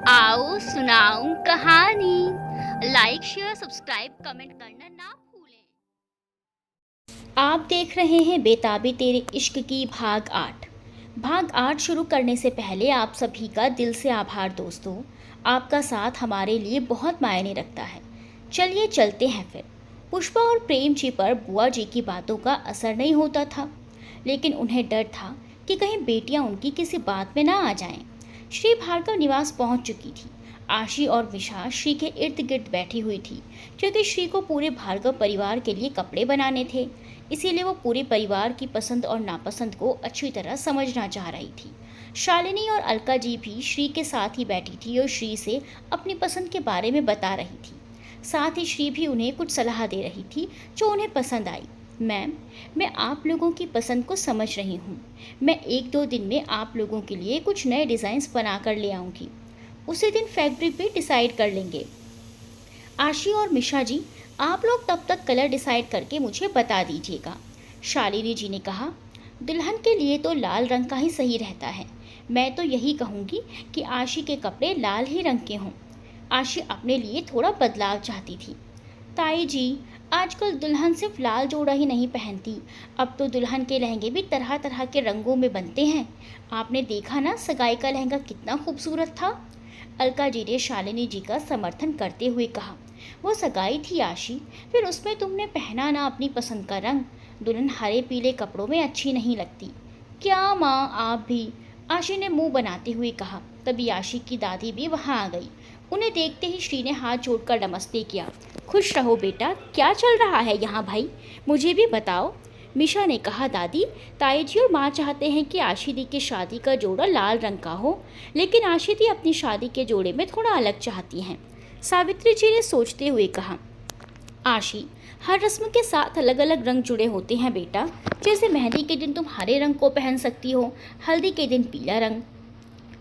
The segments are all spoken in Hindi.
आओ सुनाऊं कहानी। लाइक शेयर सब्सक्राइब कमेंट करना ना भूलें। आप देख रहे हैं बेताबी तेरे इश्क की भाग 8 शुरू करने से पहले आप सभी का दिल से आभार दोस्तों। आपका साथ हमारे लिए बहुत मायने रखता है। चलिए चलते हैं फिर। पुष्पा और प्रेम जी पर बुआ जी की बातों का असर नहीं होता था, लेकिन उन्हें डर था कि कहीं बेटियां उनकी किसी बात में ना आ जाएं। श्री भार्गव निवास पहुंच चुकी थी। आशी और विशा श्री के इर्द गिर्द बैठी हुई थी, क्योंकि श्री को पूरे भार्गव परिवार के लिए कपड़े बनाने थे। इसीलिए वो पूरे परिवार की पसंद और नापसंद को अच्छी तरह समझना चाह रही थी। शालिनी और अलका जी भी श्री के साथ ही बैठी थी और श्री से अपनी पसंद के बारे में बता रही थी। साथ ही श्री भी उन्हें कुछ सलाह दे रही थी जो उन्हें पसंद आई। मैम, मैं आप लोगों की पसंद को समझ रही हूँ। मैं 1-2 दिन में आप लोगों के लिए कुछ नए डिज़ाइंस बना कर ले आऊँगी। उसी दिन फैब्रिक भी डिसाइड कर लेंगे। आशी और मिशा जी, आप लोग तब तक कलर डिसाइड करके मुझे बता दीजिएगा। शालिनी जी ने कहा, दुल्हन के लिए तो लाल रंग का ही सही रहता है। मैं तो यही कहूँगी कि आशी के कपड़े लाल ही रंग के हों। आशी अपने लिए थोड़ा बदलाव चाहती थी। ताई जी, आजकल दुल्हन सिर्फ लाल जोड़ा ही नहीं पहनती, अब तो दुल्हन के लहंगे भी तरह तरह के रंगों में बनते हैं। आपने देखा ना सगाई का लहंगा कितना खूबसूरत था। अलका जी ने शालिनी जी का समर्थन करते हुए कहा, वो सगाई थी आशी, फिर उसमें तुमने पहना ना अपनी पसंद का रंग। दुल्हन हरे पीले कपड़ों में अच्छी नहीं लगती। क्या माँ, आप भी? आशी ने मुंह बनाते हुए कहा। तभी आशी की दादी भी वहां आ गई। उन्हें देखते ही श्री ने हाथ जोड़कर नमस्ते किया। खुश रहो बेटा, क्या चल रहा है यहाँ भाई, मुझे भी बताओ। मिशा ने कहा, दादी, ताई जी और माँ चाहते हैं कि आशी दी की शादी का जोड़ा लाल रंग का हो, लेकिन आशी दी अपनी शादी के जोड़े में थोड़ा अलग चाहती हैं। सावित्री जी ने सोचते हुए कहा, आशी, हर रस्म के साथ अलग अलग रंग जुड़े होते हैं बेटा। जैसे मेहंदी के दिन तुम हरे रंग को पहन सकती हो, हल्दी के दिन पीला रंग,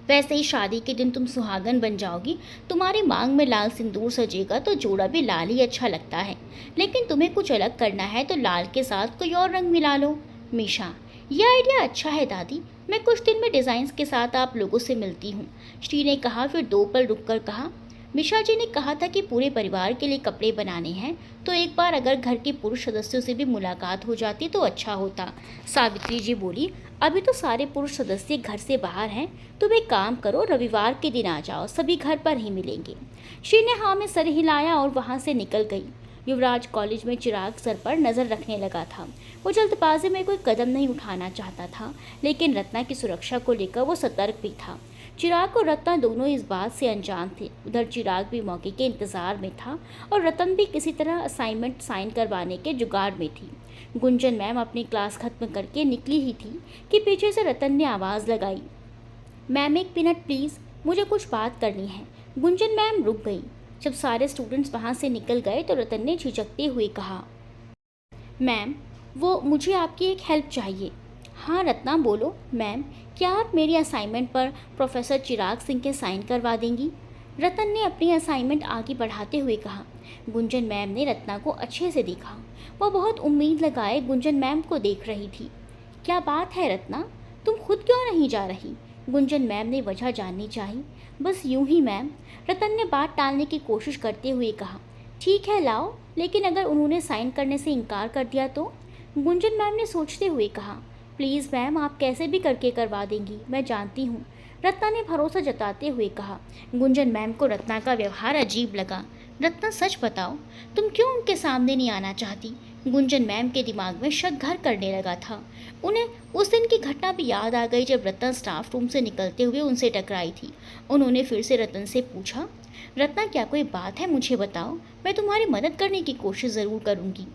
वैसे ही शादी के दिन तुम सुहागन बन जाओगी। तुम्हारी मांग में लाल सिंदूर सजेगा तो जोड़ा भी लाल ही अच्छा लगता है, लेकिन तुम्हें कुछ अलग करना है तो लाल के साथ कोई और रंग मिला लो। मीशा, यह आइडिया अच्छा है दादी, मैं कुछ दिन में डिज़ाइंस के साथ आप लोगों से मिलती हूँ। श्री ने कहा, फिर 2 पल रुककर कहा, मिशा जी ने कहा था कि पूरे परिवार के लिए कपड़े बनाने हैं, तो एक बार अगर घर के पुरुष सदस्यों से भी मुलाकात हो जाती तो अच्छा होता। सावित्री जी बोली, अभी तो सारे पुरुष सदस्य घर से बाहर हैं, तुम एक काम करो, रविवार के दिन आ जाओ, सभी घर पर ही मिलेंगे। श्री ने हाँ में सर हिलाया और वहाँ से निकल गई। युवराज कॉलेज में चिराग सर पर नज़र रखने लगा था। वो जल्दबाजी में कोई कदम नहीं उठाना चाहता था, लेकिन रत्ना की सुरक्षा को लेकर वो सतर्क भी था। चिराग और रत्ना दोनों इस बात से अनजान थे। उधर चिराग भी मौके के इंतज़ार में था और रतन भी किसी तरह असाइनमेंट साइन करवाने के जुगाड़ में थी। गुंजन मैम अपनी क्लास खत्म करके निकली ही थी कि पीछे से रतन ने आवाज़ लगाई, मैम 1 मिनट प्लीज़, मुझे कुछ बात करनी है। गुंजन मैम रुक गई। जब सारे स्टूडेंट्स वहाँ से निकल गए तो रतन ने झिझकते हुए कहा, मैम, वो मुझे आपकी एक हेल्प चाहिए। हाँ रत्ना बोलो। मैम, क्या आप मेरी असाइनमेंट पर प्रोफेसर चिराग सिंह के साइन करवा देंगी? रतन ने अपनी असाइनमेंट आगे बढ़ाते हुए कहा। गुंजन मैम ने रत्ना को अच्छे से देखा। वो बहुत उम्मीद लगाए गुंजन मैम को देख रही थी। क्या बात है रत्ना, तुम खुद क्यों नहीं जा रही? गुंजन मैम ने वजह जाननी चाही। बस यूं ही मैम, रतन ने बात टालने की कोशिश करते हुए कहा। ठीक है लाओ, लेकिन अगर उन्होंने साइन करने से इनकार कर दिया तो? गुंजन मैम ने सोचते हुए कहा, प्लीज़ मैम, आप कैसे भी करके करवा देंगी, मैं जानती हूँ। रत्ना ने भरोसा जताते हुए कहा। गुंजन मैम को रत्ना का व्यवहार अजीब लगा। रत्ना सच बताओ, तुम क्यों उनके सामने नहीं आना चाहती? गुंजन मैम के दिमाग में शक घर करने लगा था। उन्हें उस दिन की घटना भी याद आ गई जब रत्ना स्टाफ रूम से निकलते हुए उनसे टकराई थी। उन्होंने फिर से रतन से पूछा, रत्ना क्या कोई बात है, मुझे बताओ, मैं तुम्हारी मदद करने की कोशिश ज़रूर करूँगी।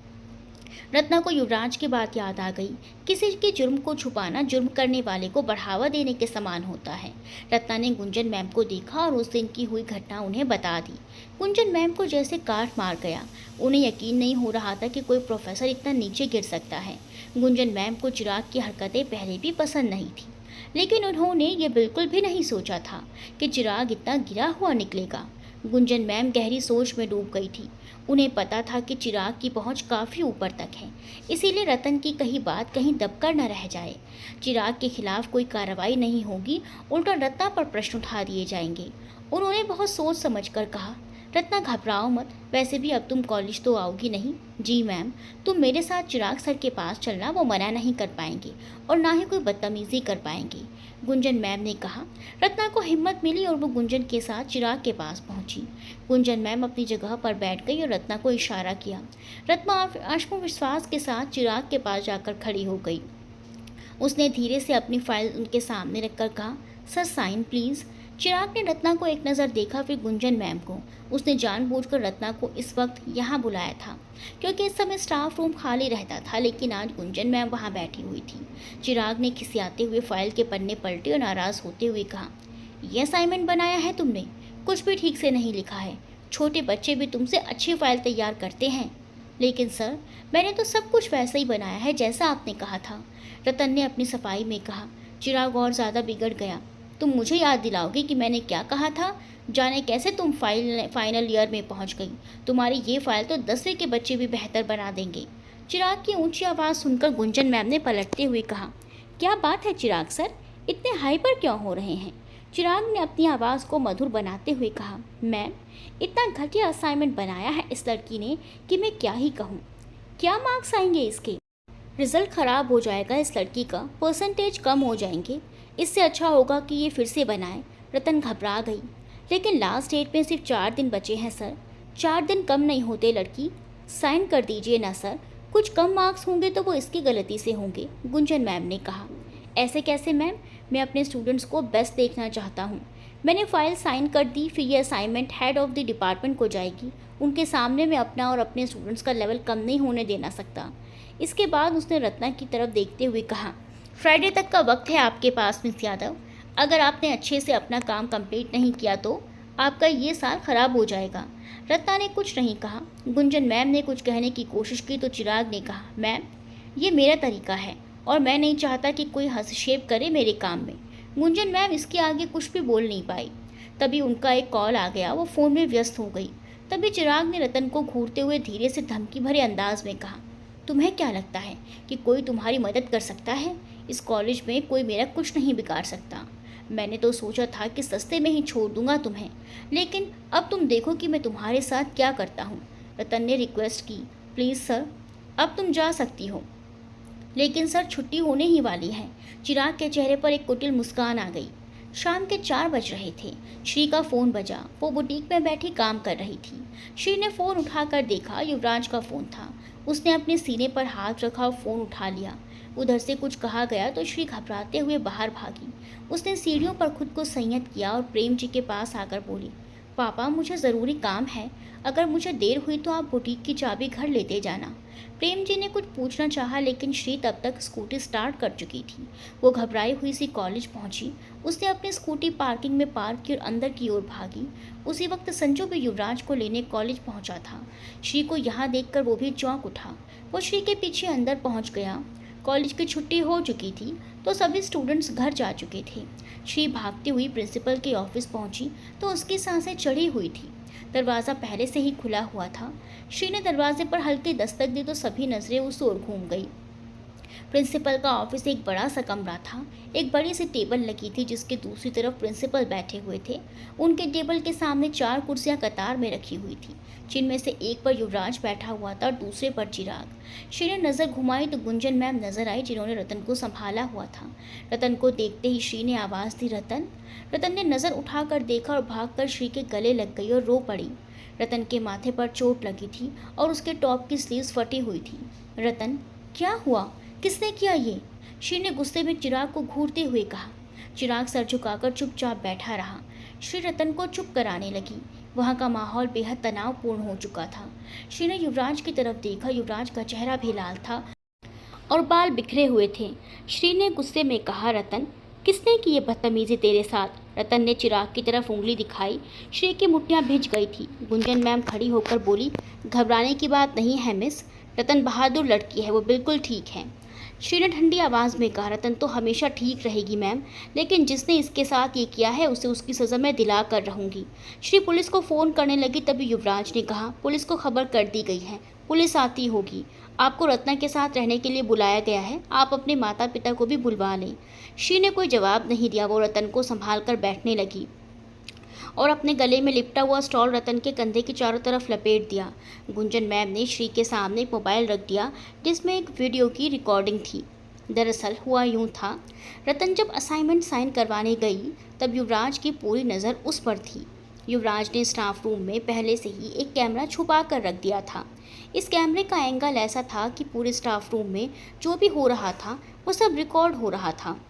रत्ना को युवराज की बात याद आ गई। किसी के जुर्म को छुपाना जुर्म करने वाले को बढ़ावा देने के समान होता है। रत्ना ने गुंजन मैम को देखा और उस दिन की हुई घटना उन्हें बता दी। गुंजन मैम को जैसे काट मार गया। उन्हें यकीन नहीं हो रहा था कि कोई प्रोफेसर इतना नीचे गिर सकता है। गुंजन मैम को चिराग की हरकतें पहले भी पसंद नहीं थी, लेकिन उन्होंने ये बिल्कुल भी नहीं सोचा था कि चिराग इतना गिरा हुआ निकलेगा। गुंजन मैम गहरी सोच में डूब गई थी। उन्हें पता था कि चिराग की पहुंच काफ़ी ऊपर तक है, इसीलिए रतन की कही बात कहीं दबकर न रह जाए। चिराग के खिलाफ कोई कार्रवाई नहीं होगी, उल्टा रत्ना पर प्रश्न उठा दिए जाएंगे। उन्होंने बहुत सोच समझ कर कहा, रत्ना घबराओ मत, वैसे भी अब तुम कॉलेज तो आओगी नहीं। जी मैम, तुम मेरे साथ चिराग सर के पास चलना, वो मना नहीं कर पाएंगे और ना ही कोई बदतमीजी कर पाएंगे, गुंजन मैम ने कहा। रत्ना को हिम्मत मिली और वो गुंजन के साथ चिराग के पास पहुंची। गुंजन मैम अपनी जगह पर बैठ गई और रत्ना को इशारा किया। रत्ना आत्मविश्वास के साथ चिराग के पास जाकर खड़ी हो गई। उसने धीरे से अपनी फाइल उनके सामने रखकर कहा, सर साइन प्लीज़। चिराग ने रत्ना को एक नज़र देखा, फिर गुंजन मैम को। उसने जानबूझकर रत्ना को इस वक्त यहाँ बुलाया था क्योंकि इस समय स्टाफ रूम खाली रहता था, लेकिन आज गुंजन मैम वहाँ बैठी हुई थी। चिराग ने खिसियाते हुए फाइल के पन्ने पलटे और नाराज़ होते हुए कहा, यह असाइनमेंट बनाया है तुमने? कुछ भी ठीक से नहीं लिखा है। छोटे बच्चे भी तुमसे अच्छी फाइल तैयार करते हैं। लेकिन सर, मैंने तो सब कुछ वैसा ही बनाया है जैसा आपने कहा था, रतन ने अपनी सफाई में कहा। चिराग और ज़्यादा बिगड़ गया। तुम मुझे याद दिलाओगे कि मैंने क्या कहा था? जाने कैसे तुम फाइनल ईयर में पहुंच गई। तुम्हारी ये फाइल तो 10वीं के बच्चे भी बेहतर बना देंगे। चिराग की ऊंची आवाज़ सुनकर गुंजन मैम ने पलटते हुए कहा, क्या बात है चिराग सर, इतने हाइपर क्यों हो रहे हैं? चिराग ने अपनी आवाज़ को मधुर बनाते हुए कहा, मैम, इतना घटिया असाइनमेंट बनाया है इस लड़की ने कि मैं क्या ही कहूँ। क्या मार्क्स आएंगे इसके? रिजल्ट ख़राब हो जाएगा इस लड़की का, परसेंटेज कम हो जाएंगे। इससे अच्छा होगा कि ये फिर से बनाए। रतन घबरा गई। लेकिन लास्ट डेट में सिर्फ 4 दिन बचे हैं सर। 4 दिन कम नहीं होते लड़की, साइन कर दीजिए ना सर। कुछ कम मार्क्स होंगे तो वो इसकी गलती से होंगे, गुंजन मैम ने कहा। ऐसे कैसे मैम, मैं अपने स्टूडेंट्स को बेस्ट देखना चाहता हूँ। मैंने फाइल साइन कर दी, फिर ये assignment head of the department को जाएगी। उनके सामने मैं अपना और अपने स्टूडेंट्स का लेवल कम नहीं होने देना सकता। इसके बाद उसने रत्ना की तरफ देखते हुए कहा, फ्राइडे तक का वक्त है आपके पास मिस यादव। अगर आपने अच्छे से अपना काम कंप्लीट नहीं किया तो आपका ये साल ख़राब हो जाएगा। रत्ना ने कुछ नहीं कहा। गुंजन मैम ने कुछ कहने की कोशिश की तो चिराग ने कहा, मैम, ये मेरा तरीका है और मैं नहीं चाहता कि कोई हस्तक्षेप करे मेरे काम में। गुंजन मैम इसके आगे कुछ भी बोल नहीं पाई। तभी उनका एक कॉल आ गया, वो फ़ोन में व्यस्त हो गई। तभी चिराग ने रतन को घूरते हुए धीरे से धमकी भरे अंदाज में कहा, तुम्हें क्या लगता है कि कोई तुम्हारी मदद कर सकता है? इस कॉलेज में कोई मेरा कुछ नहीं बिगाड़ सकता। मैंने तो सोचा था कि सस्ते में ही छोड़ दूंगा तुम्हें, लेकिन अब तुम देखो कि मैं तुम्हारे साथ क्या करता हूँ। रतन ने रिक्वेस्ट की, प्लीज़ सर, अब तुम जा सकती हो। लेकिन सर, छुट्टी होने ही वाली है। चिराग के चेहरे पर एक कुटिल मुस्कान आ गई। शाम के 4 बज रहे थे। श्री का फ़ोन बजा। वो बुटीक में बैठी काम कर रही थी। श्री ने फ़ोन उठाकर देखा, युवराज का फ़ोन था। उसने अपने सीने पर हाथ रखा और फ़ोन उठा लिया। उधर से कुछ कहा गया तो श्री घबराते हुए बाहर भागी। उसने सीढ़ियों पर खुद को संयत किया और प्रेम जी के पास आकर बोली, पापा, मुझे ज़रूरी काम है। अगर मुझे देर हुई तो आप बुटीक की चाबी घर लेते जाना। प्रेम जी ने कुछ पूछना चाहा, लेकिन श्री तब तक स्कूटी स्टार्ट कर चुकी थी। वो घबराई हुई सी कॉलेज पहुंची। उसने अपनी स्कूटी पार्किंग में पार्क की और अंदर की ओर भागी। उसी वक्त संजू भी युवराज को लेने कॉलेज पहुंचा था। श्री को यहाँ देखकर वो भी चौंक उठा। वो श्री के पीछे अंदर पहुँच गया। कॉलेज की छुट्टी हो चुकी थी तो सभी स्टूडेंट्स घर जा चुके थे। श्री भागती हुई प्रिंसिपल के ऑफिस पहुंची तो उसकी सांसें चढ़ी हुई थी। दरवाज़ा पहले से ही खुला हुआ था। श्री ने दरवाजे पर हल्की दस्तक दी तो सभी नज़रें उस ओर घूम गई। प्रिंसिपल का ऑफिस एक बड़ा सा कमरा था। एक बड़ी सी टेबल लगी थी जिसके दूसरी तरफ प्रिंसिपल बैठे हुए थे। उनके टेबल के सामने 4 कुर्सियां कतार में रखी हुई थी, जिनमें से एक पर युवराज बैठा हुआ था और दूसरे पर चिराग। श्री ने नज़र घुमाई तो गुंजन मैम नजर आई, जिन्होंने रतन को संभाला हुआ था। रतन को देखते ही श्री ने आवाज़ दी, रतन। रतन ने नज़र उठाकर देखा और भागकर श्री के गले लग गई और रो पड़ी। रतन के माथे पर चोट लगी थी और उसके टॉप की स्लीव्स फटी हुई थी। रतन, क्या हुआ? किसने किया ये? श्री ने गुस्से में चिराग को घूरते हुए कहा। चिराग सर झुकाकर चुपचाप बैठा रहा। श्री रतन को चुप कराने लगी। वहाँ का माहौल बेहद तनावपूर्ण हो चुका था। श्री ने युवराज की तरफ देखा। युवराज का चेहरा भी लाल था और बाल बिखरे हुए थे। श्री ने गुस्से में कहा, रतन, किसने की ये बदतमीजी तेरे साथ? रतन ने चिराग की तरफ उंगली दिखाई। श्री की मुट्ठियाँ भिज गई थी। गुंजन मैम खड़ी होकर बोली, घबराने की बात नहीं है मिस, रतन बहादुर लड़की है, वो बिल्कुल ठीक है। श्री ने ठंडी आवाज़ में कहा। रतन तो हमेशा ठीक रहेगी मैम, लेकिन जिसने इसके साथ ये किया है उसे उसकी सज़ा मैं दिला कर रहूँगी। श्री पुलिस को फ़ोन करने लगी, तभी युवराज ने कहा, पुलिस को खबर कर दी गई है, पुलिस आती होगी। आपको रत्ना के साथ रहने के लिए बुलाया गया है, आप अपने माता पिता को भी बुलवा लें। श्री ने कोई जवाब नहीं दिया। वो रतन को संभाल कर बैठने लगी और अपने गले में लिपटा हुआ स्टॉल रतन के कंधे के चारों तरफ लपेट दिया। गुंजन मैम ने श्री के सामने एक मोबाइल रख दिया जिसमें एक वीडियो की रिकॉर्डिंग थी। दरअसल हुआ यूं था, रतन जब असाइनमेंट साइन करवाने गई तब युवराज की पूरी नज़र उस पर थी। युवराज ने स्टाफ रूम में पहले से ही एक कैमरा छुपा कर रख दिया था। इस कैमरे का एंगल ऐसा था कि पूरे स्टाफ रूम में जो भी हो रहा था वो सब रिकॉर्ड हो रहा था।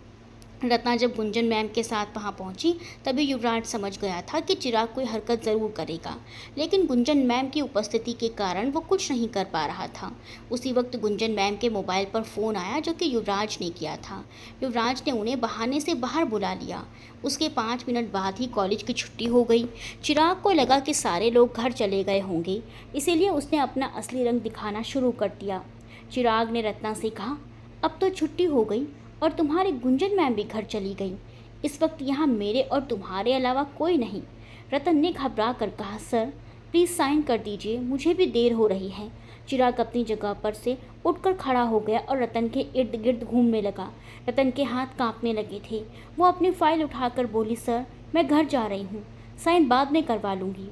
रत्ना जब गुंजन मैम के साथ वहां पहुंची तभी युवराज समझ गया था कि चिराग कोई हरकत ज़रूर करेगा, लेकिन गुंजन मैम की उपस्थिति के कारण वो कुछ नहीं कर पा रहा था। उसी वक्त गुंजन मैम के मोबाइल पर फ़ोन आया जो कि युवराज ने किया था। युवराज ने उन्हें बहाने से बाहर बुला लिया। उसके 5 मिनट बाद ही कॉलेज की छुट्टी हो गई। चिराग को लगा कि सारे लोग घर चले गए होंगे, इसीलिए उसने अपना असली रंग दिखाना शुरू कर दिया। चिराग ने रत्ना से कहा, अब तो छुट्टी हो गई और तुम्हारी गुंजन मैम भी घर चली गई। इस वक्त यहाँ मेरे और तुम्हारे अलावा कोई नहीं। रतन ने घबरा कर कहा, सर प्लीज़ साइन कर दीजिए, मुझे भी देर हो रही है। चिराग अपनी जगह पर से उठकर खड़ा हो गया और रतन के इर्द गिर्द घूमने लगा। रतन के हाथ कांपने लगे थे। वो अपनी फाइल उठाकर बोली, सर मैं घर जा रही हूँ, साइन बाद में करवा लूँगी।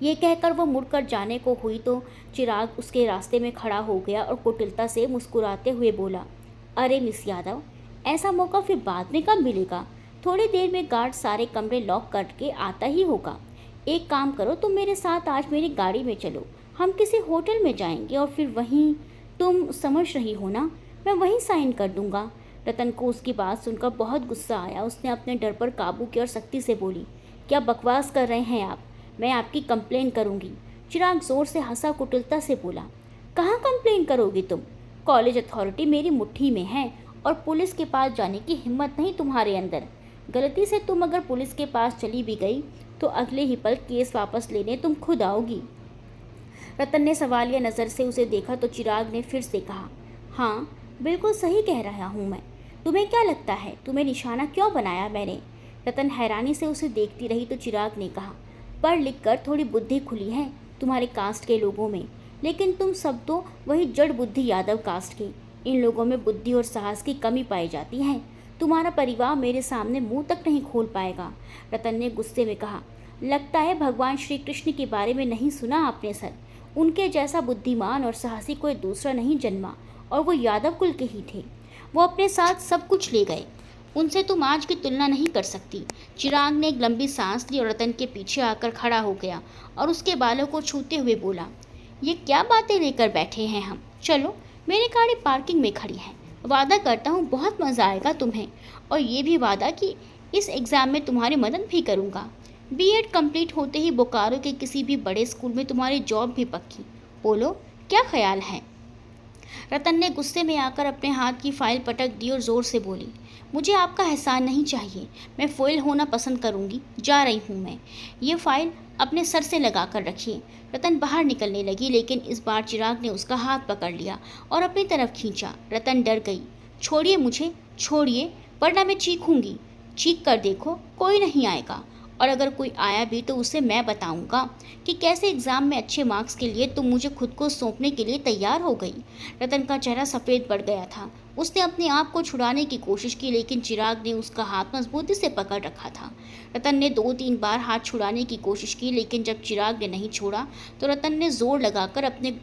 ये कहकर वो मुड़कर जाने को हुई तो चिराग उसके रास्ते में खड़ा हो गया और कुटिलता से मुस्कुराते हुए बोला, अरे मिस यादव, ऐसा मौका फिर बाद में कब मिलेगा? थोड़ी देर में गार्ड सारे कमरे लॉक करके आता ही होगा। एक काम करो, तुम मेरे साथ आज मेरी गाड़ी में चलो, हम किसी होटल में जाएंगे और फिर वहीं, तुम समझ रही हो ना, मैं वहीं साइन कर दूंगा। रतन को उसकी बात सुनकर बहुत गुस्सा आया। उसने अपने डर पर काबू किया और सख्ती से बोली, क्या बकवास कर रहे हैं आप? मैं आपकी कंप्लेन करूँगी। चिराग जोर से हंसा, कुटिलता से बोला, कहाँ कंप्लेन करोगी तुम? कॉलेज अथॉरिटी मेरी मुट्ठी में है और पुलिस के पास जाने की हिम्मत नहीं तुम्हारे अंदर। गलती से तुम अगर पुलिस के पास चली भी गई तो अगले ही पल केस वापस लेने तुम खुद आओगी। रतन ने सवालिया नज़र से उसे देखा तो चिराग ने फिर से कहा, हाँ बिल्कुल सही कह रहा हूँ मैं। तुम्हें क्या लगता है तुम्हें निशाना क्यों बनाया मैंने? रतन हैरानी से उसे देखती रही तो चिराग ने कहा, पढ़ लिख कर थोड़ी बुद्धि खुली है तुम्हारे कास्ट के लोगों में, लेकिन तुम सब तो वही जड़ बुद्धि यादव कास्ट के। इन लोगों में बुद्धि और साहस की कमी पाई जाती है। तुम्हारा परिवार मेरे सामने मुंह तक नहीं खोल पाएगा। रतन ने गुस्से में कहा, लगता है भगवान श्री कृष्ण के बारे में नहीं सुना आपने सर। उनके जैसा बुद्धिमान और साहसी कोई दूसरा नहीं जन्मा और वो यादव कुल के ही थे। वो अपने साथ सब कुछ ले गए, उनसे तुम आज की तुलना नहीं कर सकती। चिराग ने एक लंबी सांस ली और रतन के पीछे आकर खड़ा हो गया और उसके बालों को छूते हुए बोला, ये क्या बातें लेकर बैठे हैं हम? चलो, मेरी गाड़ी पार्किंग में खड़ी है। वादा करता हूँ बहुत मज़ा आएगा तुम्हें, और ये भी वादा कि इस एग्ज़ाम में तुम्हारी मदद भी करूँगा। बीएड कंप्लीट होते ही बोकारो के किसी भी बड़े स्कूल में तुम्हारी जॉब भी पक्की। बोलो क्या ख्याल है? रतन ने गुस्से में आकर अपने हाथ की फाइल पटक दी और ज़ोर से बोली, मुझे आपका एहसान नहीं चाहिए, मैं फोइल होना पसंद करूंगी, जा रही हूं मैं। ये फाइल अपने सर से लगा कर रखिए। रतन बाहर निकलने लगी, लेकिन इस बार चिराग ने उसका हाथ पकड़ लिया और अपनी तरफ खींचा। रतन डर गई। छोड़िए मुझे, छोड़िए, वरना मैं चीखूंगी। चीख कर देखो, कोई नहीं आएगा, और अगर कोई आया भी तो उसे मैं बताऊंगा कि कैसे एग्ज़ाम में अच्छे मार्क्स के लिए तुम मुझे खुद को सौंपने के लिए तैयार हो गई। रतन का चेहरा सफ़ेद पड़ गया था। उसने अपने आप को छुड़ाने की कोशिश की, लेकिन चिराग ने उसका हाथ मजबूती से पकड़ रखा था। रतन ने 2-3 बार हाथ छुड़ाने की कोशिश की, लेकिन जब चिराग ने नहीं छोड़ा तो रतन ने ज़ोर लगाकर अपने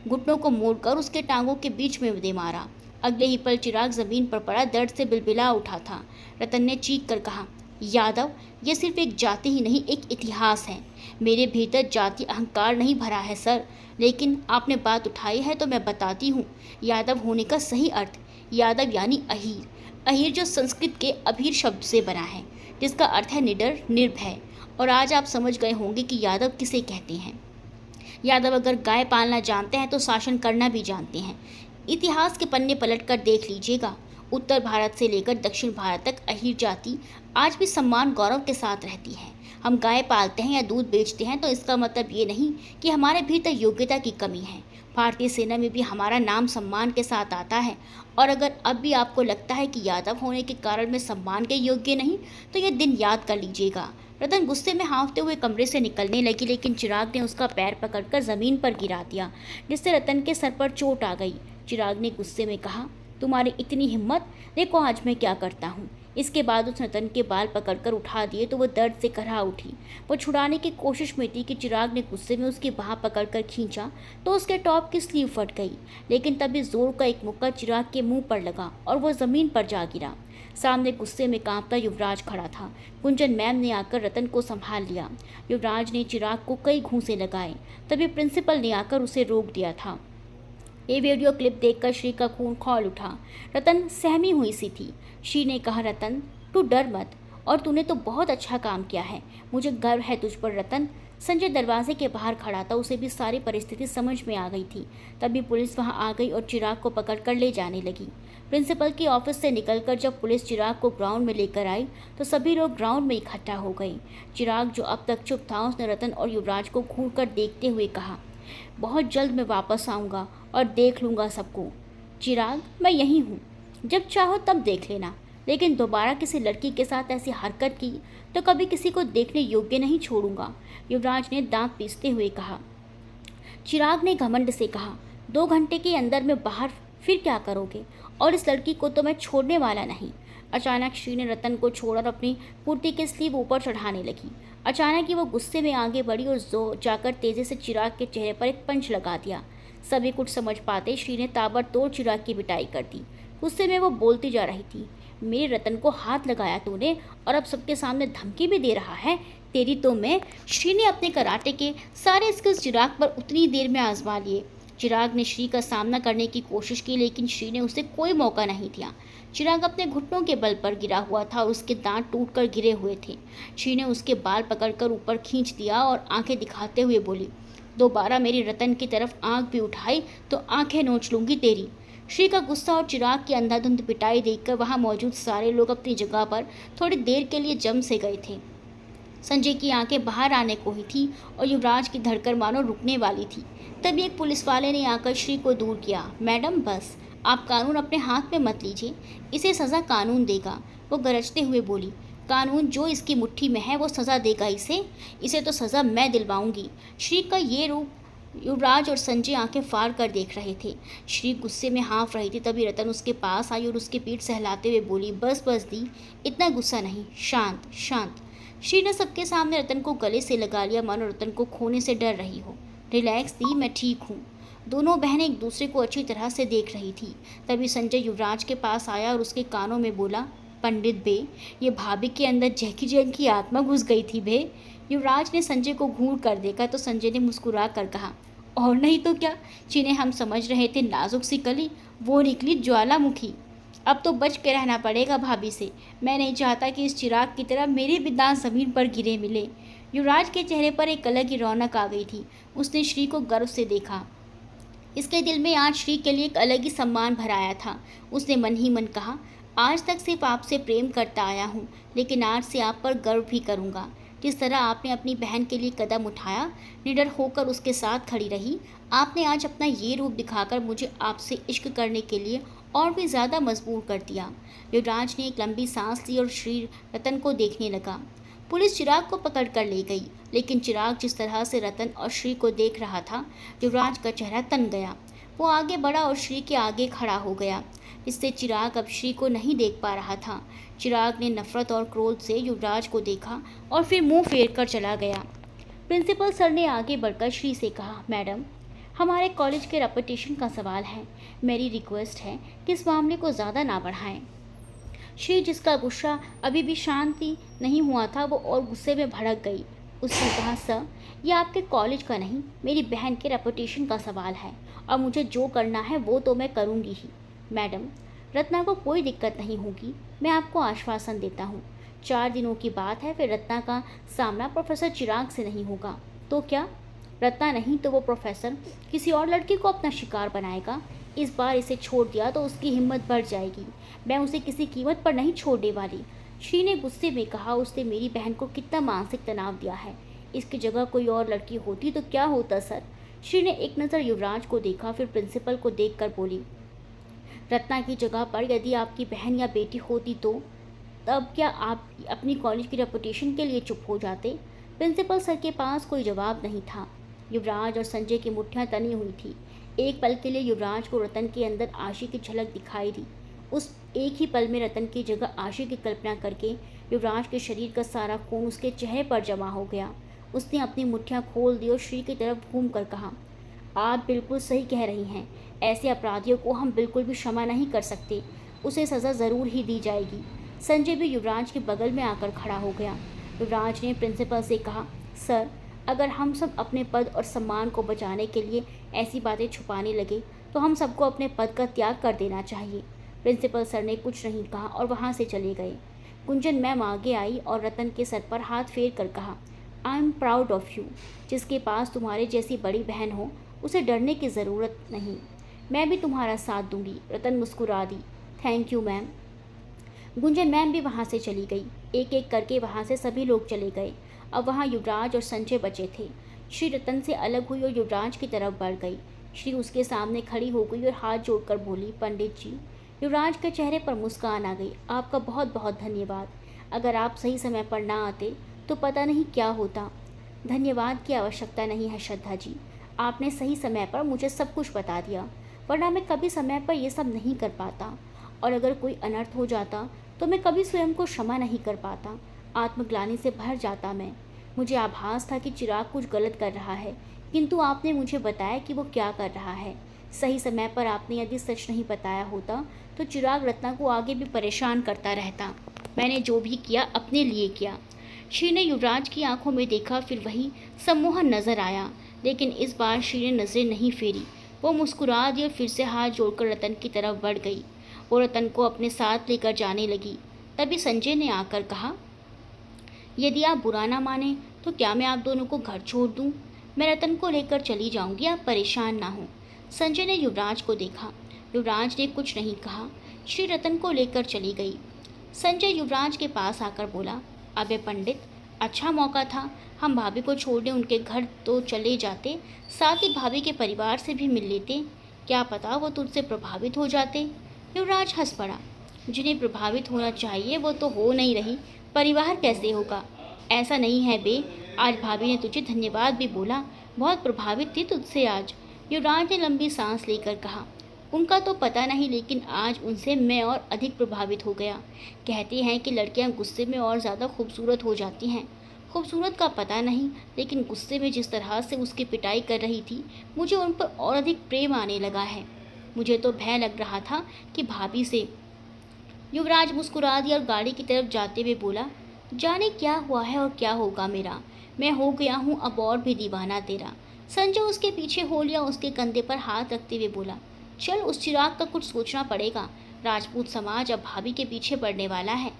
घुटनों को मोड़कर उसके टांगों के बीच में दे मारा। अगले ही पल चिराग ज़मीन पर पड़ा दर्द से बिलबिला उठा था। रतन ने चीख कर कहा, यादव, ये सिर्फ एक जाति ही नहीं, एक इतिहास है। मेरे भीतर जाति अहंकार नहीं भरा है सर, लेकिन आपने बात उठाई है तो मैं बताती हूँ यादव होने का सही अर्थ। यादव यानी अहीर। अहीर जो संस्कृत के अभीर शब्द से बना है, जिसका अर्थ है निडर, निर्भय। और आज आप समझ गए होंगे कि यादव किसे कहते हैं। यादव अगर गाय पालना जानते हैं तो शासन करना भी जानते हैं। इतिहास के पन्ने पलट कर देख लीजिएगा, उत्तर भारत से लेकर दक्षिण भारत तक अहीर जाति आज भी सम्मान गौरव के साथ रहती है। हम गाय पालते हैं या दूध बेचते हैं तो इसका मतलब ये नहीं कि हमारे भीतर योग्यता की कमी है। भारतीय सेना में भी हमारा नाम सम्मान के साथ आता है, और अगर अब भी आपको लगता है कि यादव होने के कारण मैं सम्मान के योग्य नहीं, तो ये दिन याद कर लीजिएगा। रतन गुस्से में हाँफते हुए कमरे से निकलने लगी, लेकिन चिराग ने उसका पैर पकड़कर जमीन पर गिरा दिया, जिससे रतन के सर पर चोट आ गई। चिराग ने गुस्से में कहा, तुम्हारी इतनी हिम्मत, देखो आज मैं क्या करता हूँ। इसके बाद उस रतन के बाल पकड़कर उठा दिए तो वो दर्द से कराह उठी। वो छुड़ाने की कोशिश में थी कि चिराग ने गुस्से में उसकी बाह पकड़कर खींचा तो उसके टॉप की स्लीव फट गई, लेकिन तभी जोर का एक मुक्का चिराग के मुंह पर लगा और वो जमीन पर जा गिरा। सामने गुस्से में कांपता युवराज खड़ा था। कुंजन मैम ने आकर रतन को संभाल लिया। युवराज ने चिराग को कई घूंसे लगाए, तभी प्रिंसिपल ने आकर उसे रोक दिया था। ये वीडियो क्लिप देखकर श्री का खून खौल उठा। रतन सहमी हुई सी थी। श्री ने कहा, रतन तू डर मत, और तूने तो बहुत अच्छा काम किया है, मुझे गर्व है तुझ पर रतन। संजय दरवाजे के बाहर खड़ा था, उसे भी सारी परिस्थिति समझ में आ गई थी। तभी पुलिस वहां आ गई और चिराग को पकड़कर ले जाने लगी। प्रिंसिपल की ऑफिस से निकलकर जब पुलिस चिराग को ग्राउंड में लेकर आई तो सभी लोग ग्राउंड में इकट्ठा हो गए। चिराग, जो अब तक चुप था, उसने रतन और युवराज को घूर कर देखते हुए कहा, बहुत जल्द मैं वापस आऊँगा और देख लूँगा सबको। चिराग, मैं यहीं हूँ, जब चाहो तब देख लेना, लेकिन दोबारा किसी लड़की के साथ ऐसी हरकत की तो कभी किसी को देखने योग्य नहीं छोड़ूंगा, युवराज ने दांत पीसते हुए कहा। चिराग ने घमंड से कहा, 2 घंटे के अंदर में बाहर, फिर क्या करोगे? और इस लड़की को तो मैं छोड़ने वाला नहीं। अचानक श्री ने रतन को छोड़कर अपनी कुर्ती के स्लीव ऊपर चढ़ाने लगी। अचानक ही वो गुस्से में आगे बढ़ी और जाकर तेजी से चिराग के चेहरे पर एक पंच लगा दिया। सभी कुछ समझ पाते श्री ने ताबड़तोड़ चिराग की पिटाई कर दी। गुस्से में वो बोलती जा रही थी, मेरे रतन को हाथ लगाया तूने और अब सबके सामने धमकी भी दे रहा है, तेरी तो मैं। श्री ने अपने कराटे के सारे स्किल्स चिराग पर उतनी देर में आजमा लिए। चिराग ने श्री का सामना करने की कोशिश की, लेकिन श्री ने उसे कोई मौका नहीं दिया। चिराग अपने घुटनों के बल पर गिरा हुआ था और उसके दांत टूटकर गिरे हुए थे। श्री ने उसके बाल पकड़कर ऊपर खींच दिया और आंखें दिखाते हुए बोली, दोबारा मेरी रतन की तरफ आंख भी उठाई तो आंखें नोच लूंगी तेरी। श्री का गुस्सा और चिराग की अंधाधुंध पिटाई देखकर वहां मौजूद सारे लोग अपनी जगह पर थोड़ी देर के लिए जम से गए थे। संजय की आंखें बाहर आने को ही थी और युवराज की धड़कन मानो रुकने वाली थी। तभी एक पुलिस वाले ने आकर श्री को दूर किया। मैडम बस, आप कानून अपने हाथ में मत लीजिए, इसे सज़ा कानून देगा, वो गरजते हुए बोली। कानून जो इसकी मुट्ठी में है वो सज़ा देगा इसे तो सज़ा मैं दिलवाऊंगी। श्री का ये रूप युवराज और संजय आंखें फाड़ कर देख रहे थे। श्री गुस्से में हाँफ रही थी। तभी रतन उसके पास आई और उसकी पीठ सहलाते हुए बोली, बस बस दी, इतना गुस्सा नहीं, शांत शांत। श्री ने सबके सामने रतन को गले से लगा लिया, मानो रतन को खोने से डर रही हो। रिलैक्स दी, मैं ठीक हूँ। दोनों बहनें एक दूसरे को अच्छी तरह से देख रही थी। तभी संजय युवराज के पास आया और उसके कानों में बोला, पंडित बे, ये भाभी के अंदर जैकी जैन की आत्मा घुस गई थी बे। युवराज ने संजय को घूर कर देखा तो संजय ने मुस्कुरा कर कहा, और नहीं तो क्या, जिन्हें हम समझ रहे थे नाजुक सी कली, वो निकली ज्वालामुखी। अब तो बच के रहना पड़ेगा भाभी से। मैं नहीं चाहता कि इस चिराग की तरह मेरे भी दांत ज़मीन पर गिरे मिले। युवराज के चेहरे पर एक अलग ही रौनक आ गई थी। उसने श्री को गर्व से देखा। इसके दिल में आज श्री के लिए एक अलग ही सम्मान भराया था। उसने मन ही मन कहा, आज तक सिर्फ आपसे प्रेम करता आया हूँ, लेकिन आज से आप पर गर्व भी करूँगा। जिस तरह आपने अपनी बहन के लिए कदम उठाया, निडर होकर उसके साथ खड़ी रही, आपने आज अपना ये रूप दिखाकर मुझे आपसे इश्क करने के लिए और भी ज़्यादा मजबूर कर दिया। युवराज ने एक लंबी सांस ली और श्री रतन को देखने लगा। पुलिस चिराग को पकड़ कर ले गई, लेकिन चिराग जिस तरह से रतन और श्री को देख रहा था, युवराज का चेहरा तन गया। वो आगे बढ़ा और श्री के आगे खड़ा हो गया। इससे चिराग अब श्री को नहीं देख पा रहा था। चिराग ने नफरत और क्रोध से युवराज को देखा और फिर मुंह फेर कर चला गया। प्रिंसिपल सर ने आगे बढ़कर श्री से कहा, मैडम, हमारे कॉलेज के रेपुटेशन का सवाल है। मेरी रिक्वेस्ट है कि इस मामले को ज़्यादा ना बढ़ाएं। श्री, जिसका गुस्सा अभी भी शांति नहीं हुआ था, वो और गुस्से में भड़क गई। उसने कहा, सर, ये आपके कॉलेज का नहीं, मेरी बहन के रेपुटेशन का सवाल है और मुझे जो करना है वो तो मैं करूँगी ही। मैडम, रत्ना को कोई दिक्कत नहीं होगी, मैं आपको आश्वासन देता हूँ। 4 दिनों की बात है, फिर रत्ना का सामना प्रोफेसर चिराग से नहीं होगा तो क्या? रत्ना नहीं तो वो प्रोफेसर किसी और लड़की को अपना शिकार बनाएगा। इस बार इसे छोड़ दिया तो उसकी हिम्मत बढ़ जाएगी। मैं उसे किसी कीमत पर नहीं छोड़ने वाली। श्री ने गुस्से में कहा, उसने मेरी बहन को कितना मानसिक तनाव दिया है। इसकी जगह कोई और लड़की होती तो क्या होता सर? श्री ने एक नज़र युवराज को देखा, फिर प्रिंसिपल को देखकर बोली, रत्ना की जगह पर यदि आपकी बहन या बेटी होती तो तब क्या आप अपनी कॉलेज की रेपुटेशन के लिए चुप हो जाते? प्रिंसिपल सर के पास कोई जवाब नहीं था। युवराज और संजय की मुट्ठियां तनी हुई थी। एक पल के लिए युवराज को रतन के अंदर आशी की झलक दिखाई दी। उस एक ही पल में रतन की जगह आशी की कल्पना करके युवराज के शरीर का सारा खून उसके चेहरे पर जमा हो गया। उसने अपनी मुट्ठियां खोल दी और श्री की तरफ घूम कर कहा, आप बिल्कुल सही कह रही हैं। ऐसे अपराधियों को हम बिल्कुल भी क्षमा नहीं कर सकते। उसे सज़ा ज़रूर ही दी जाएगी। संजय भी युवराज के बगल में आकर खड़ा हो गया। युवराज ने प्रिंसिपल से कहा, सर, अगर हम सब अपने पद और सम्मान को बचाने के लिए ऐसी बातें छुपाने लगे तो हम सबको अपने पद का त्याग कर देना चाहिए। प्रिंसिपल सर ने कुछ नहीं कहा और वहाँ से चले गए। गुंजन मैम आगे आई और रतन के सर पर हाथ फेर कर कहा, I am proud of you. जिसके पास तुम्हारे जैसी बड़ी बहन हो उसे डरने की ज़रूरत नहीं। मैं भी तुम्हारा साथ दूंगी। रतन मुस्कुरा दी। Thank you ma'am. Gunjan ma'am भी वहाँ से चली गई। एक एक करके वहाँ से सभी लोग चले गए। अब वहाँ युवराज और संजय बचे थे। श्री रतन से अलग हुई और युवराज की तरफ बढ़ गई। श्री उसके सामने खड़ी हो गई और हाथ जोड़कर बोली, पंडित जी। युवराज के चेहरे पर मुस्कान आ गई। आपका बहुत बहुत धन्यवाद। अगर आप सही समय पर ना आते तो पता नहीं क्या होता। धन्यवाद की आवश्यकता नहीं है श्रद्धा जी। आपने सही समय पर मुझे सब कुछ बता दिया, वरना मैं कभी समय पर ये सब नहीं कर पाता। और अगर कोई अनर्थ हो जाता तो मैं कभी स्वयं को क्षमा नहीं कर पाता। आत्मग्लानि से भर जाता मैं। मुझे आभास था कि चिराग कुछ गलत कर रहा है, किंतु आपने मुझे बताया कि वो क्या कर रहा है। सही समय पर आपने यदि सच नहीं बताया होता तो चिराग रत्ना को आगे भी परेशान करता रहता। मैंने जो भी किया अपने लिए किया। श्री ने युवराज की आंखों में देखा, फिर वही सम्मोहन नजर आया, लेकिन इस बार श्री ने नजरें नहीं फेरी। वो मुस्कुरा दी और फिर से हाथ जोड़कर रतन की तरफ बढ़ गई। वो रतन को अपने साथ लेकर जाने लगी। तभी संजय ने आकर कहा, यदि आप बुरा ना माने तो क्या मैं आप दोनों को घर छोड़ दूं? मैं रतन को लेकर चली जाऊंगी, आप परेशान ना हो। संजय ने युवराज को देखा। युवराज ने कुछ नहीं कहा। श्री रतन को लेकर चली गई। संजय युवराज के पास आकर बोला, अबे पंडित, अच्छा मौका था। हम भाभी को छोड़ने उनके घर तो चले जाते, साथ ही भाभी के परिवार से भी मिल लेते। क्या पता वो तुझसे प्रभावित हो जाते। युवराज हंस पड़ा। जिन्हें प्रभावित होना चाहिए वो तो हो नहीं रही, परिवार कैसे होगा? ऐसा नहीं है बे, आज भाभी ने तुझे धन्यवाद भी बोला। बहुत प्रभावित थी तुझसे आज। युवराज ने लंबी सांस लेकर कहा, उनका तो पता नहीं, लेकिन आज उनसे मैं और अधिक प्रभावित हो गया। कहते हैं कि लड़कियां गुस्से में और ज़्यादा खूबसूरत हो जाती हैं। खूबसूरत का पता नहीं, लेकिन गुस्से में जिस तरह से उसकी पिटाई कर रही थी, मुझे उन पर और अधिक प्रेम आने लगा है। मुझे तो भय लग रहा था कि भाभी से। युवराज मुस्कुरा दिया और गाड़ी की तरफ जाते हुए बोला, जाने क्या हुआ है और क्या होगा मेरा। मैं हो गया हूँ अब और भी दीवाना तेरा। संजय उसके पीछे हो लिया। उसके कंधे पर हाथ रखते हुए बोला, चल, उस चिराग का कुछ सोचना पड़ेगा। राजपूत समाज अब भाभी के पीछे बढ़ने वाला है।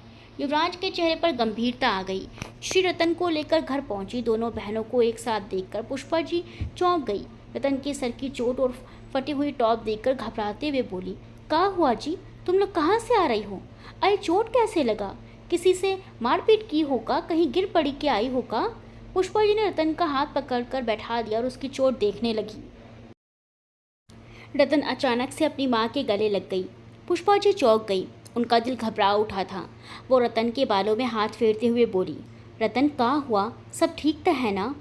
युवराज के चेहरे पर गंभीरता आ गई। श्री रतन को लेकर घर पहुंची। दोनों बहनों को एक साथ देखकर पुष्पा जी चौंक गई। रतन के सर की चोट और फटी हुई टॉप देखकर घबराते हुए बोली, क्या हुआ जी? तुम लोग कहाँ से आ रही हो? अरे चोट कैसे लगा? किसी से मारपीट की होगा? कहीं गिर पड़ी के आई होगा? पुष्पा जी ने रतन का हाथ पकड़कर बैठा दिया और उसकी चोट देखने लगी। रतन अचानक से अपनी माँ के गले लग गई। पुष्पा जी चौंक गई। उनका दिल घबरा उठा था। वो रतन के बालों में हाथ फेरते हुए बोली, रतन क्या हुआ? सब ठीक तो है ना?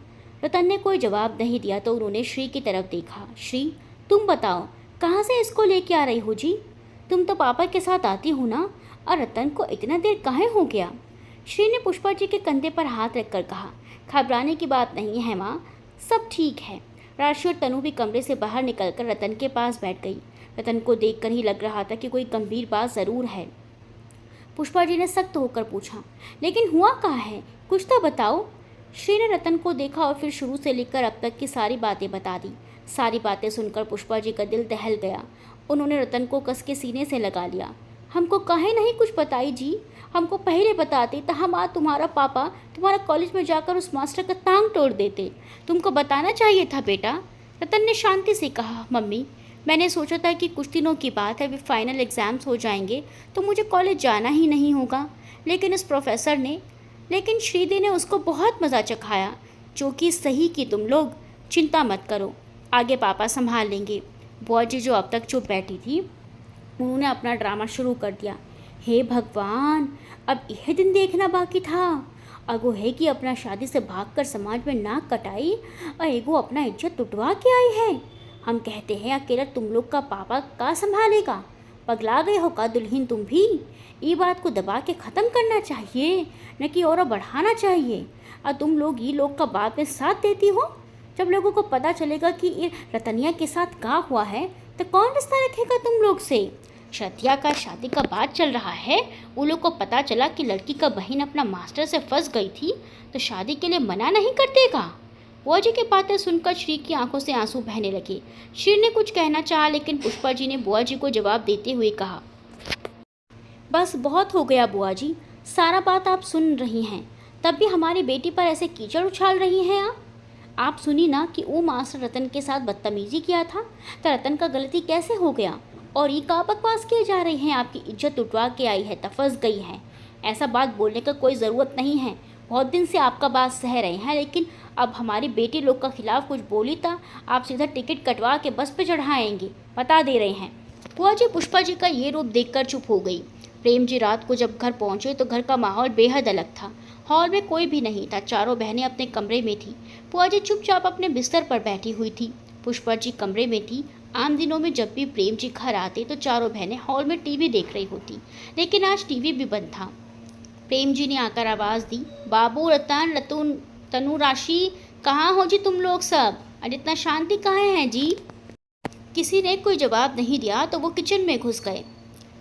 रतन ने कोई जवाब नहीं दिया तो उन्होंने श्री की तरफ देखा। श्री, तुम बताओ, कहाँ से इसको लेके आ रही हो जी? तुम तो पापा के साथ आती हो ना? और रतन को इतना देर कहाँ हो गया? श्री ने पुष्पा जी के कंधे पर हाथ रखकर कहा, घबराने की बात नहीं है माँ, सब ठीक है। राशि और तनु भी कमरे से बाहर निकलकर रतन के पास बैठ गई। रतन को देखकर ही लग रहा था कि कोई गंभीर बात ज़रूर है। पुष्पा जी ने सख्त होकर पूछा, लेकिन हुआ कहाँ है? कुछ तो बताओ। श्री ने रतन को देखा और फिर शुरू से लेकर अब तक की सारी बातें बता दी। सारी बातें सुनकर पुष्पा जी का दिल दहल गया। उन्होंने रतन को कस के सीने से लगा लिया। हमको काहे नहीं कुछ बताई जी? हमको पहले बताते तो हम आज तुम्हारा पापा तुम्हारा कॉलेज में जाकर उस मास्टर का टांग तोड़ देते। तुमको बताना चाहिए था बेटा। रतन ने शांति से कहा, मम्मी, मैंने सोचा था कि कुछ दिनों की बात है, वे फाइनल एग्ज़ाम्स हो जाएंगे तो मुझे कॉलेज जाना ही नहीं होगा। लेकिन श्रीदी ने उसको बहुत मज़ा चखाया, जो कि सही की तुम लोग चिंता मत करो। आगे पापा संभाल लेंगे। बुआ जी जो अब तक चुप बैठी थी, उन्होंने अपना ड्रामा शुरू कर दिया। हे भगवान, अब यह दिन देखना बाकी था। अगो है कि अपना शादी से भागकर समाज में नाक कटाई और एगो अपना इज्जत टुटवा के आई है। हम कहते हैं अकेला तुम लोग का पापा का संभालेगा। पगला गए हो का दुल्हन तुम भी? ये बात को दबा के ख़त्म करना चाहिए, न कि और बढ़ाना चाहिए। और तुम लोग ये लोग का बात में साथ देती हो। जब लोगों को पता चलेगा कि ये रतनिया के साथ क्या हुआ है तो कौन रिश्ता रखेगा तुम लोग से? शतिया का शादी का बात चल रहा है, उन लोग को पता चला कि लड़की का बहन अपना मास्टर से फंस गई थी तो शादी के लिए मना नहीं कर देगा। बुआ जी की बातें सुनकर श्री की आंखों से आंसू बहने लगे। श्री ने कुछ कहना चाहा, लेकिन पुष्पा जी ने बुआ जी को जवाब देते हुए कहा, बस बहुत हो गया बुआ जी, सारा बात आप सुन रही हैं, तब भी हमारी बेटी पर ऐसे कीचड़ उछाल रही हैं आप सुनी ना कि वो मास्टर रतन के साथ बदतमीजी किया था, तो रतन का गलती कैसे हो गया? और ये का बकवास किए जा रही हैं, आपकी इज्जत उठवा के आई है तो फंस गई हैं। ऐसा बात बोलने का कोई ज़रूरत नहीं है। बहुत दिन से आपका बात सह रहे हैं, लेकिन अब हमारी बेटी लोग का खिलाफ कुछ बोली था आप सीधा टिकट कटवा के बस पे चढ़ाएंगे, बता दे रहे हैं। बुआ जी पुष्पा जी का ये रूप देखकर चुप हो गई। प्रेम जी रात को जब घर पहुंचे तो घर का माहौल बेहद अलग था। हॉल में कोई भी नहीं था, चारों बहनें अपने कमरे में थी। बुआ जी चुपचाप अपने बिस्तर पर बैठी हुई थी। पुष्पा जी कमरे में थी। आम दिनों में जब भी प्रेम जी घर आते तो चारों बहनें हॉल में टीवी देख रही होती, लेकिन आज टीवी भी बंद था। प्रेम जी ने आकर आवाज़ दी, बाबू, रतन, रतुन, तनु, राशि, कहाँ हो जी तुम लोग सब? और इतना शांति कहाँ है जी? किसी ने कोई जवाब नहीं दिया तो वो किचन में घुस गए।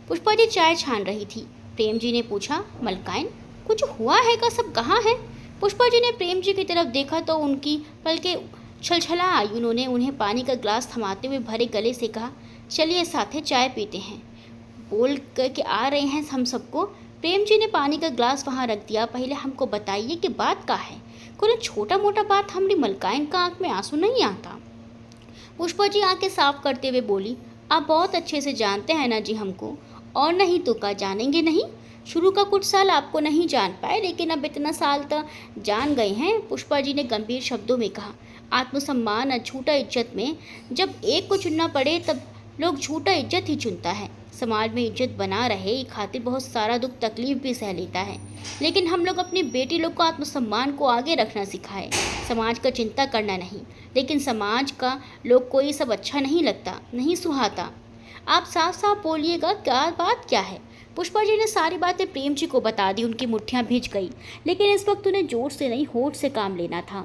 पुष्पा जी चाय छान रही थी। प्रेम जी ने पूछा, मलकाइन, कुछ हुआ है का? सब कहाँ है? पुष्पा जी ने प्रेम जी की तरफ देखा तो उनकी पलकें छलछला आई। उन्होंने उन्हें पानी का ग्लास थमाते हुए भरे गले से कहा, चलिए साथे चाय पीते हैं, बोल के आ रहे हैं हम सबको। प्रेम जी ने पानी का ग्लास वहाँ रख दिया। पहले हमको बताइए कि बात का है। कोई छोटा मोटा बात हमारी मलकाइन का आंख में आंसू नहीं आता। पुष्पा जी आंखें साफ करते हुए बोली, आप बहुत अच्छे से जानते हैं ना जी हमको, और नहीं तो क्या जानेंगे नहीं? शुरू का कुछ साल आपको नहीं जान पाए, लेकिन अब इतना साल तक जान गए हैं। पुष्पा जी ने गंभीर शब्दों में कहा, आत्मसम्मान और झूठा इज्जत में जब एक को चुनना पड़े तब लोग झूठा इज्जत ही चुनता है। समाज में इज्जत बना रहे ये खातिर बहुत सारा दुख तकलीफ भी सह लेता है, लेकिन हम लोग अपनी बेटी लोग को आत्मसम्मान को आगे रखना सिखाए, समाज का चिंता करना नहीं। लेकिन समाज का लोग को ये सब अच्छा नहीं लगता, नहीं सुहाता। आप साफ साफ बोलिएगा, क्या बात क्या है? पुष्पा जी ने सारी बातें प्रेम जी को बता दी। उनकी मुट्ठियाँ भिज गई, लेकिन इस वक्त उन्हें जोर से नहीं होठ से काम लेना था।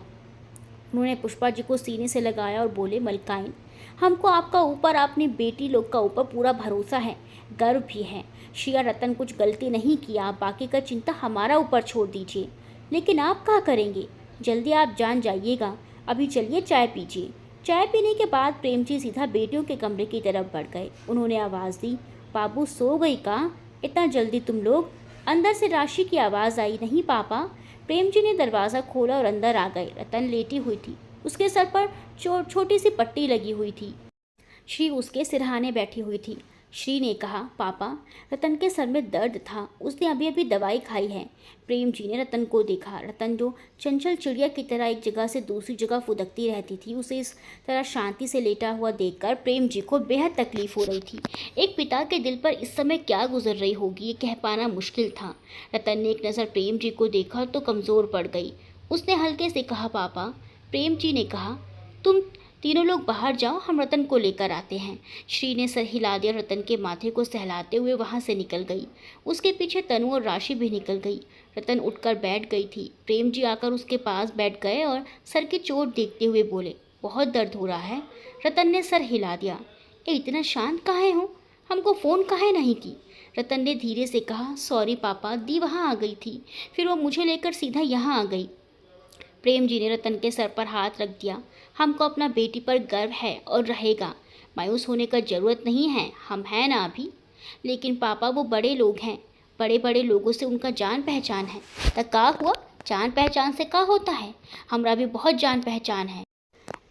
उन्होंने पुष्पा जी को सीने से लगाया और बोले, मलकाइन, हमको आपका ऊपर, अपनी बेटी लोग का ऊपर पूरा भरोसा है, गर्व भी है। श्रिया रतन कुछ गलती नहीं किया, आप बाकी का चिंता हमारा ऊपर छोड़ दीजिए। लेकिन आप क्या करेंगे? जल्दी आप जान जाइएगा। अभी चलिए चाय पीजिए। चाय पीने के बाद प्रेम जी सीधा बेटियों के कमरे की तरफ बढ़ गए। उन्होंने आवाज़ दी, बाबू सो गई का? इतना जल्दी तुम लोग? अंदर से राशि की आवाज़ आई, नहीं पापा। प्रेम जी ने दरवाज़ा खोला और अंदर आ गए। रतन लेटी हुई थी, उसके सर पर छोटी सी पट्टी लगी हुई थी। श्री उसके सिरहाने बैठी हुई थी। श्री ने कहा, पापा, रतन के सर में दर्द था, उसने अभी अभी दवाई खाई है। प्रेम जी ने रतन को देखा। रतन जो चंचल चिड़िया की तरह एक जगह से दूसरी जगह फुदकती रहती थी, उसे इस तरह शांति से लेटा हुआ देखकर प्रेम जी को बेहद तकलीफ हो रही थी। एक पिता के दिल पर इस समय क्या गुजर रही होगी ये कह पाना मुश्किल था। रतन ने एक नज़र प्रेम जी को देखा तो कमज़ोर पड़ गई। उसने हल्के से कहा, पापा। प्रेम जी ने कहा, तुम तीनों लोग बाहर जाओ, हम रतन को लेकर आते हैं। श्री ने सर हिला दिया, रतन के माथे को सहलाते हुए वहाँ से निकल गई। उसके पीछे तनु और राशि भी निकल गई। रतन उठकर बैठ गई थी। प्रेम जी आकर उसके पास बैठ गए और सर की चोट देखते हुए बोले, बहुत दर्द हो रहा है? रतन ने सर हिला दिया। इतना शांत काहे हो? हमको फ़ोन काहे नहीं की? रतन ने धीरे से कहा, सॉरी पापा, दी वहाँ आ गई थी, फिर वो मुझे लेकर सीधा यहाँ आ गई। प्रेम जी ने रतन के सर पर हाथ रख दिया। हमको अपना बेटी पर गर्व है और रहेगा, मायूस होने का ज़रूरत नहीं है, हम हैं ना अभी। लेकिन पापा, वो बड़े लोग हैं, बड़े बड़े लोगों से उनका जान पहचान है। तो का हुआ? जान पहचान से का होता है? हमारा भी बहुत जान पहचान है।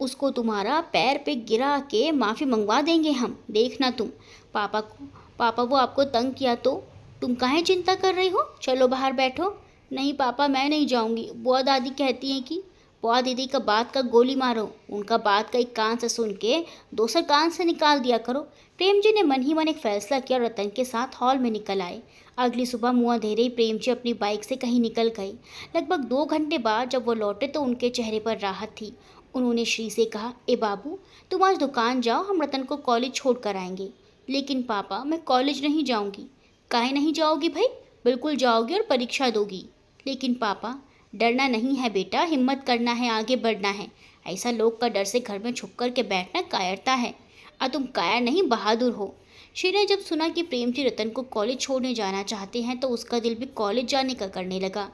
उसको तुम्हारा पैर पे गिरा के माफ़ी मंगवा देंगे हम, देखना तुम। पापा वो आपको तंग किया तो तुम काहे चिंता कर रही हो? चलो बाहर बैठो। नहीं पापा, मैं नहीं जाऊंगी, बुआ दादी कहती हैं कि। बुआ दीदी का बात का गोली मारो, उनका बात का एक कान से सुन के दूसरे कान से निकाल दिया करो। प्रेम जी ने मन ही मन एक फैसला किया और रतन के साथ हॉल में निकल आए। अगली सुबह मुँह अंधेरे ही प्रेम जी अपनी बाइक से कहीं निकल गए। लगभग 2 घंटे बाद जब वो लौटे तो उनके चेहरे पर राहत थी। उन्होंने श्री से कहा, ए बाबू, तुम आज दुकान जाओ, हम रतन को कॉलेज छोड़ कर आएंगे। लेकिन पापा, मैं कॉलेज नहीं जाऊंगी। काहे नहीं जाओगी भाई? बिल्कुल जाओगी और परीक्षा दोगी। लेकिन पापा, डरना नहीं है बेटा, हिम्मत करना है, आगे बढ़ना है। ऐसा लोग का डर से घर में छुप कर के बैठना कायरता है। और तुम कायर नहीं, बहादुर हो। श्री ने जब सुना कि प्रेम जी रतन को कॉलेज छोड़ने जाना चाहते हैं तो उसका दिल भी कॉलेज जाने का करने लगा।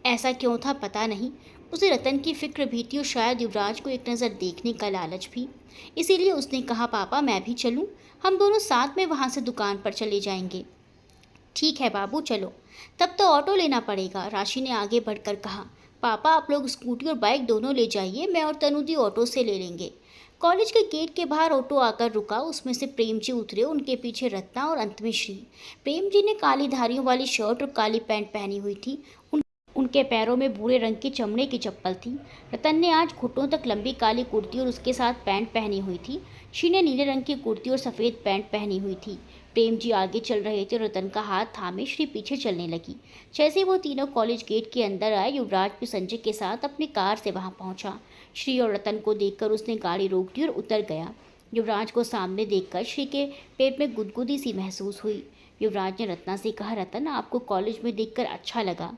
ऐसा क्यों था पता नहीं। उसे रतन की फिक्र भी थी और शायद युवराज को एक नज़र देखने का लालच भी। इसीलिए उसने कहा, पापा मैं भी चलूं? हम दोनों साथ में वहाँ से दुकान पर चले जाएंगे। ठीक है बाबू, चलो। तब तो ऑटो लेना पड़ेगा, राशि ने आगे बढ़कर कहा। पापा, आप लोग स्कूटी और बाइक दोनों ले जाइए, मैं और तनुदी ऑटो से ले लेंगे। कॉलेज के गेट के बाहर ऑटो आकर रुका। उसमें से प्रेम जी उतरे, उनके पीछे रत्ना और अंत में श्री। प्रेम जी ने काली धारियों वाली शर्ट और काली पैंट पहनी हुई थी। उनके पैरों में भूरे रंग की चमड़े की चप्पल थी। रतन ने आज घुटनों तक लंबी काली कुर्ती और उसके साथ पैंट पहनी हुई थी। श्री ने नीले रंग की कुर्ती और सफ़ेद पैंट पहनी हुई थी। प्रेम जी आगे चल रहे थे और रतन का हाथ थामे श्री पीछे चलने लगी। जैसे वो तीनों कॉलेज गेट के अंदर आए, युवराज भी संजय के साथ अपनी कार से वहां पहुंचा। श्री और रतन को देखकर उसने गाड़ी रोक दी और उतर गया। युवराज को सामने देखकर श्री के पेट में गुदगुदी सी महसूस हुई। युवराज ने रत्ना से कहा, रतन, आपको कॉलेज में देखकर अच्छा लगा।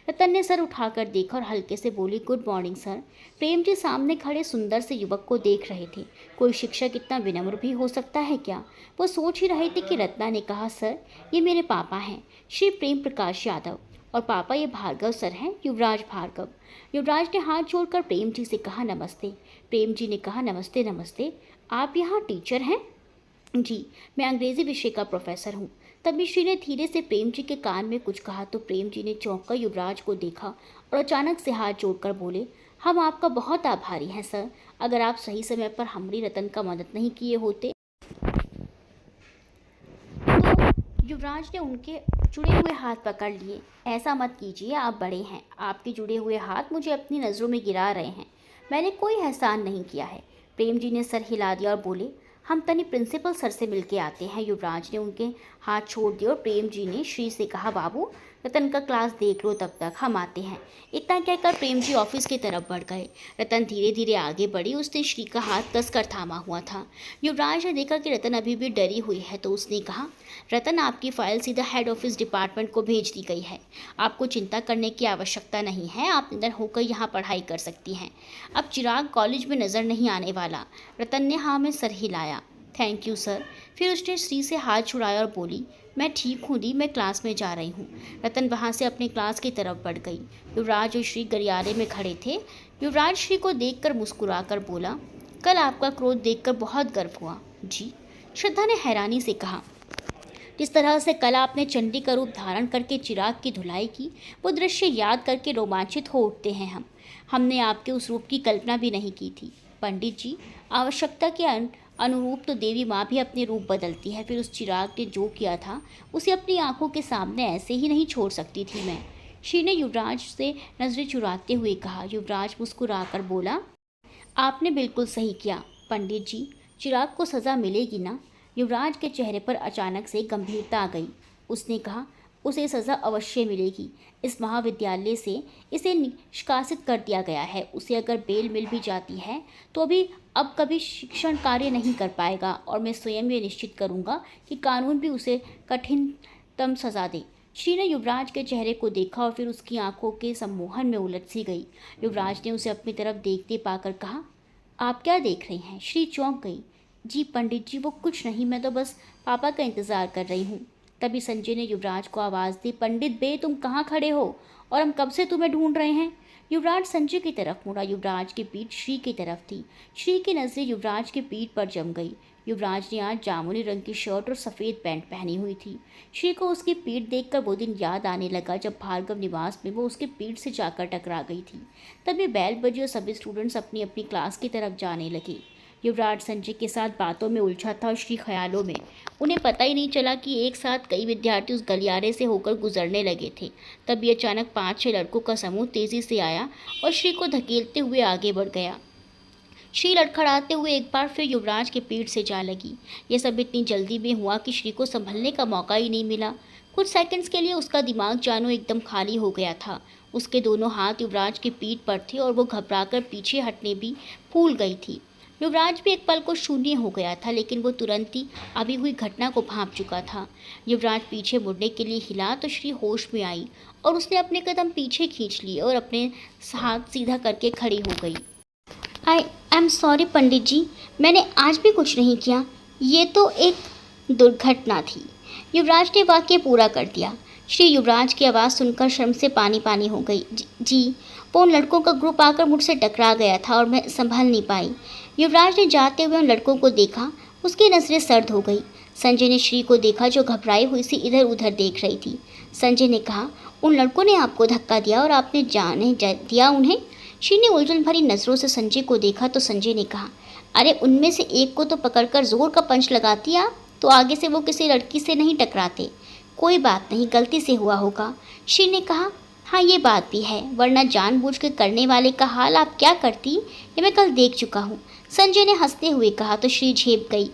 रतन ने सर उठाकर देखा और हल्के से बोली, good morning sir. Prem ji सामने खड़े सुंदर से युवक को देख रहे थे। कोई शिक्षक इतना विनम्र भी हो सकता है क्या? वो सोच ही रहे थे कि रत्ना ने कहा, सर, ये मेरे पापा हैं, श्री प्रेम प्रकाश यादव। और पापा, ये भार्गव सर हैं, युवराज भार्गव। युवराज ने हाथ जोड़कर प्रेम जी से कहा, नमस्ते। प्रेम जी ने कहा, नमस्ते नमस्ते। आप यहाँ टीचर हैं? जी, मैं अंग्रेज़ी विषय का प्रोफेसर हूँ। तभी श्री ने धीरे से प्रेम जी के कान में कुछ कहा तो प्रेम जी ने चौंक कर युवराज को देखा और अचानक से हाथ जोड़कर बोले, हम आपका बहुत आभारी हैं सर। अगर आप सही समय पर हमारी रतन का मदद नहीं किए होते तो। युवराज ने उनके जुड़े हुए हाथ पकड़ लिए। ऐसा मत कीजिए, आप बड़े हैं, आपके जुड़े हुए हाथ मुझे अपनी नज़रों में गिरा रहे हैं। मैंने कोई एहसान नहीं किया है। प्रेम जी ने सर हिला दिया और बोले, हम तनी प्रिंसिपल सर से मिलके आते हैं। युवराज ने उनके हाथ छोड़ दिए और प्रेम जी ने श्री से कहा, बाबू, रतन का क्लास देख लो, तब तक हम आते हैं। इतना कहकर प्रेम जी ऑफिस की तरफ बढ़ गए। रतन धीरे धीरे आगे बढ़ी। उसने श्री का हाथ कसकर थामा हुआ था। युवराज ने देखा कि रतन अभी भी डरी हुई है तो उसने कहा, रतन, आपकी फ़ाइल सीधा हेड ऑफिस डिपार्टमेंट को भेज दी गई है। आपको चिंता करने की आवश्यकता नहीं है, आप निडर होकर यहाँ पढ़ाई कर सकती हैं। अब चिराग कॉलेज में नज़र नहीं आने वाला। रतन ने हाँ में सर हिलाया। Thank you sir. फिर उसने श्री से हाथ छुड़ाया और बोली, मैं ठीक हूँ दी, मैं क्लास में जा रही हूँ। रतन वहाँ से अपने क्लास की तरफ बढ़ गई। युवराज और श्री गलियारे में खड़े थे। युवराज श्री को देखकर मुस्कुराकर बोला, कल आपका क्रोध देखकर बहुत गर्व हुआ। जी? श्रद्धा ने हैरानी से कहा, जिस तरह से कल आपने चंडी का रूप धारण करके चिराग की धुलाई की, वो दृश्य याद करके रोमांचित हो उठते हैं हम। हमने आपके उस रूप की कल्पना भी नहीं की थी। पंडित जी, आवश्यकता के अनुरूप तो देवी माँ भी अपने रूप बदलती है। फिर उस चिराग ने जो किया था उसे अपनी आंखों के सामने ऐसे ही नहीं छोड़ सकती थी मैं। श्री ने युवराज से नजरें चुराते हुए कहा। युवराज मुस्कुराकर बोला, आपने बिल्कुल सही किया पंडित जी, चिराग को सज़ा मिलेगी ना? युवराज के चेहरे पर अचानक से गंभीरता आ गई। उसने कहा, उसे सज़ा अवश्य मिलेगी। इस महाविद्यालय से इसे निष्कासित कर दिया गया है। उसे अगर बेल मिल भी जाती है तो भी अब कभी शिक्षण कार्य नहीं कर पाएगा और मैं स्वयं ये निश्चित करूँगा कि कानून भी उसे कठिनतम सज़ा दे। श्री ने युवराज के चेहरे को देखा और फिर उसकी आंखों के सम्मोहन में उलझ सी गई। युवराज ने उसे अपनी तरफ देखते पाकर कहा, आप क्या देख रही हैं? श्री चौंक गई। जी पंडित जी, वो कुछ नहीं, मैं तो बस पापा का इंतज़ार कर रही हूँ। तभी संजय ने युवराज को आवाज़ दी, पंडित बे, तुम कहाँ खड़े हो और हम कब से तुम्हें ढूंढ रहे हैं। युवराज संजय की तरफ मुड़ा। युवराज की पीठ श्री की तरफ थी। श्री की नज़रें युवराज की पीठ पर जम गई। युवराज ने आज जामुनी रंग की शर्ट और सफ़ेद पैंट पहनी हुई थी। श्री को उसकी पीठ देखकर वो दिन याद आने लगा जब भार्गव निवास में वो उसके पीठ से जाकर टकरा गई थी। तभी बेल बजी और सभी स्टूडेंट्स अपनी अपनी क्लास की तरफ जाने लगे। युवराज संजय के साथ बातों में उलझा था और श्री ख्यालों में। उन्हें पता ही नहीं चला कि एक साथ कई विद्यार्थी उस गलियारे से होकर गुजरने लगे थे। तभी अचानक 5-6 लड़कों का समूह तेजी से आया और श्री को धकेलते हुए आगे बढ़ गया। श्री लड़खड़ाते हुए एक बार फिर युवराज के पीठ से जा लगी। ये सब इतनी जल्दी में हुआ कि श्री को संभलने का मौका ही नहीं मिला। कुछ सेकंड्स के लिए उसका दिमाग जानो एकदम खाली हो गया था। उसके दोनों हाथ युवराज की पीठ पर थे और वो घबराकर पीछे हटने भी भूल गई थी। युवराज भी एक पल को शून्य हो गया था, लेकिन वो तुरंत ही अभी हुई घटना को भांप चुका था। युवराज पीछे मुड़ने के लिए हिला तो श्री होश में आई और उसने अपने कदम पीछे खींच लिए और अपने हाथ सीधा करके खड़ी हो गई। आई एम सॉरी पंडित जी, मैंने आज भी कुछ नहीं किया। ये तो एक दुर्घटना थी। युवराज ने वाक्य पूरा कर दिया। श्री युवराज की आवाज़ सुनकर शर्म से पानी पानी हो गई। जी, वो उन लड़कों का ग्रुप आकर मुझसे टकरा गया था और मैं संभल नहीं पाई। युवराज ने जाते हुए उन लड़कों को देखा। उसकी नज़रें सर्द हो गई। संजय ने श्री को देखा जो घबराई हुई सी इधर उधर देख रही थी। संजय ने कहा, उन लड़कों ने आपको धक्का दिया और आपने जाने दिया उन्हें? श्री ने उलझन भरी नज़रों से संजय को देखा तो संजय ने कहा, अरे उनमें से एक को तो पकड़कर जोर का पंच लगाती आप, तो आगे से वो किसी लड़की से नहीं टकराते। कोई बात नहीं, गलती से हुआ होगा। श्री ने कहा, हाँ ये बात भी है, वरना जानबूझ के करने वाले का हाल आप क्या करती ये मैं कल देख चुका हूँ। संजय ने हंसते हुए कहा तो श्री झेप गई।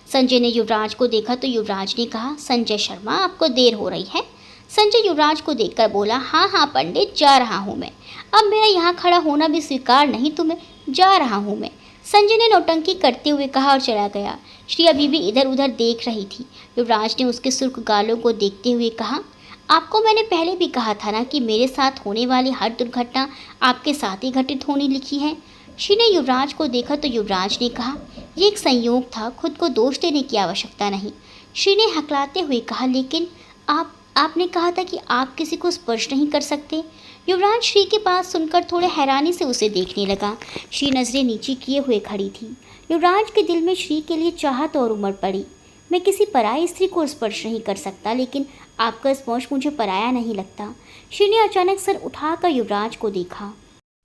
संजय ने युवराज को देखा तो युवराज ने कहा, संजय शर्मा आपको देर हो रही है। संजय युवराज को देखकर बोला, हाँ हाँ पंडित, जा रहा हूँ मैं। अब मेरा यहाँ खड़ा होना भी स्वीकार नहीं तुम्हें, जा रहा हूँ मैं। संजय ने नौटंकी करते हुए कहा और चला गया। श्री अभी भी इधर उधर देख रही थी। युवराज ने उसके सुर्ख गालों को देखते हुए कहा, आपको मैंने पहले भी कहा था ना कि मेरे साथ होने वाली हर दुर्घटना आपके साथ ही घटित होने लिखी है। श्री ने युवराज को देखा तो युवराज ने कहा, ये एक संयोग था, खुद को दोष देने की आवश्यकता नहीं। श्री ने हकलाते हुए कहा, लेकिन आपने कहा था कि आप किसी को स्पर्श नहीं कर सकते। युवराज श्री के पास सुनकर थोड़े हैरानी से उसे देखने लगा। श्री नज़रें नीचे किए हुए खड़ी थी। युवराज के दिल में श्री के लिए चाहत और उमड़ पड़ी। मैं किसी पराई स्त्री को स्पर्श नहीं कर सकता, लेकिन आपका स्पर्श मुझे पराया नहीं लगता। श्री ने अचानक सर उठाकर युवराज को देखा।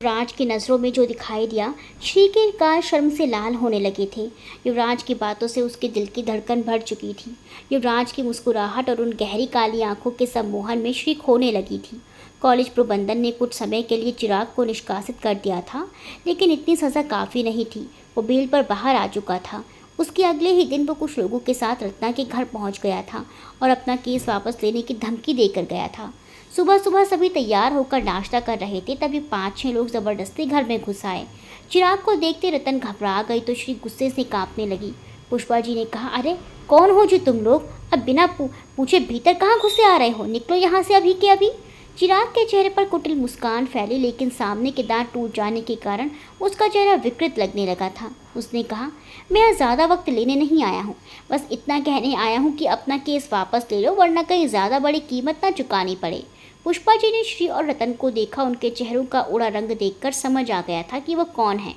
युवराज की नज़रों में जो दिखाई दिया, श्री के गाल शर्म से लाल होने लगे थे। युवराज की बातों से उसके दिल की धड़कन बढ़ चुकी थी। युवराज की मुस्कुराहट और उन गहरी काली आंखों के सम्मोहन में श्री खोने लगी थी। कॉलेज प्रबंधन ने कुछ समय के लिए चिराग को निष्कासित कर दिया था, लेकिन इतनी सज़ा काफ़ी नहीं थी। वो बेल पर बाहर आ चुका था। उसके अगले ही दिन वो कुछ लोगों के साथ रत्ना के घर पहुंच गया था और अपना केस वापस लेने की धमकी देकर गया था। सुबह सुबह सभी तैयार होकर नाश्ता कर रहे थे, तभी 5-6 लोग ज़बरदस्ती घर में घुस आए। चिराग को देखते रतन घबरा गई तो श्री गुस्से से कांपने लगी। पुष्पा जी ने कहा, अरे कौन हो जी तुम लोग? अब बिना पूछे भीतर कहाँ घुसे आ रहे हो? निकलो यहाँ से अभी के अभी। चिराग के चेहरे पर कुटिल मुस्कान फैली, लेकिन सामने के दांत टूट जाने के कारण उसका चेहरा विकृत लगने लगा था। उसने कहा, मैं यहाँ ज़्यादा वक्त लेने नहीं आया हूँ, बस इतना कहने आया हूँ कि अपना केस वापस ले लो, वरना कहीं ज़्यादा बड़ी कीमत ना चुकानी पड़े। पुष्पा जी ने श्री और रतन को देखा। उनके चेहरों का उड़ा रंग देखकर समझ आ गया था कि वो कौन है।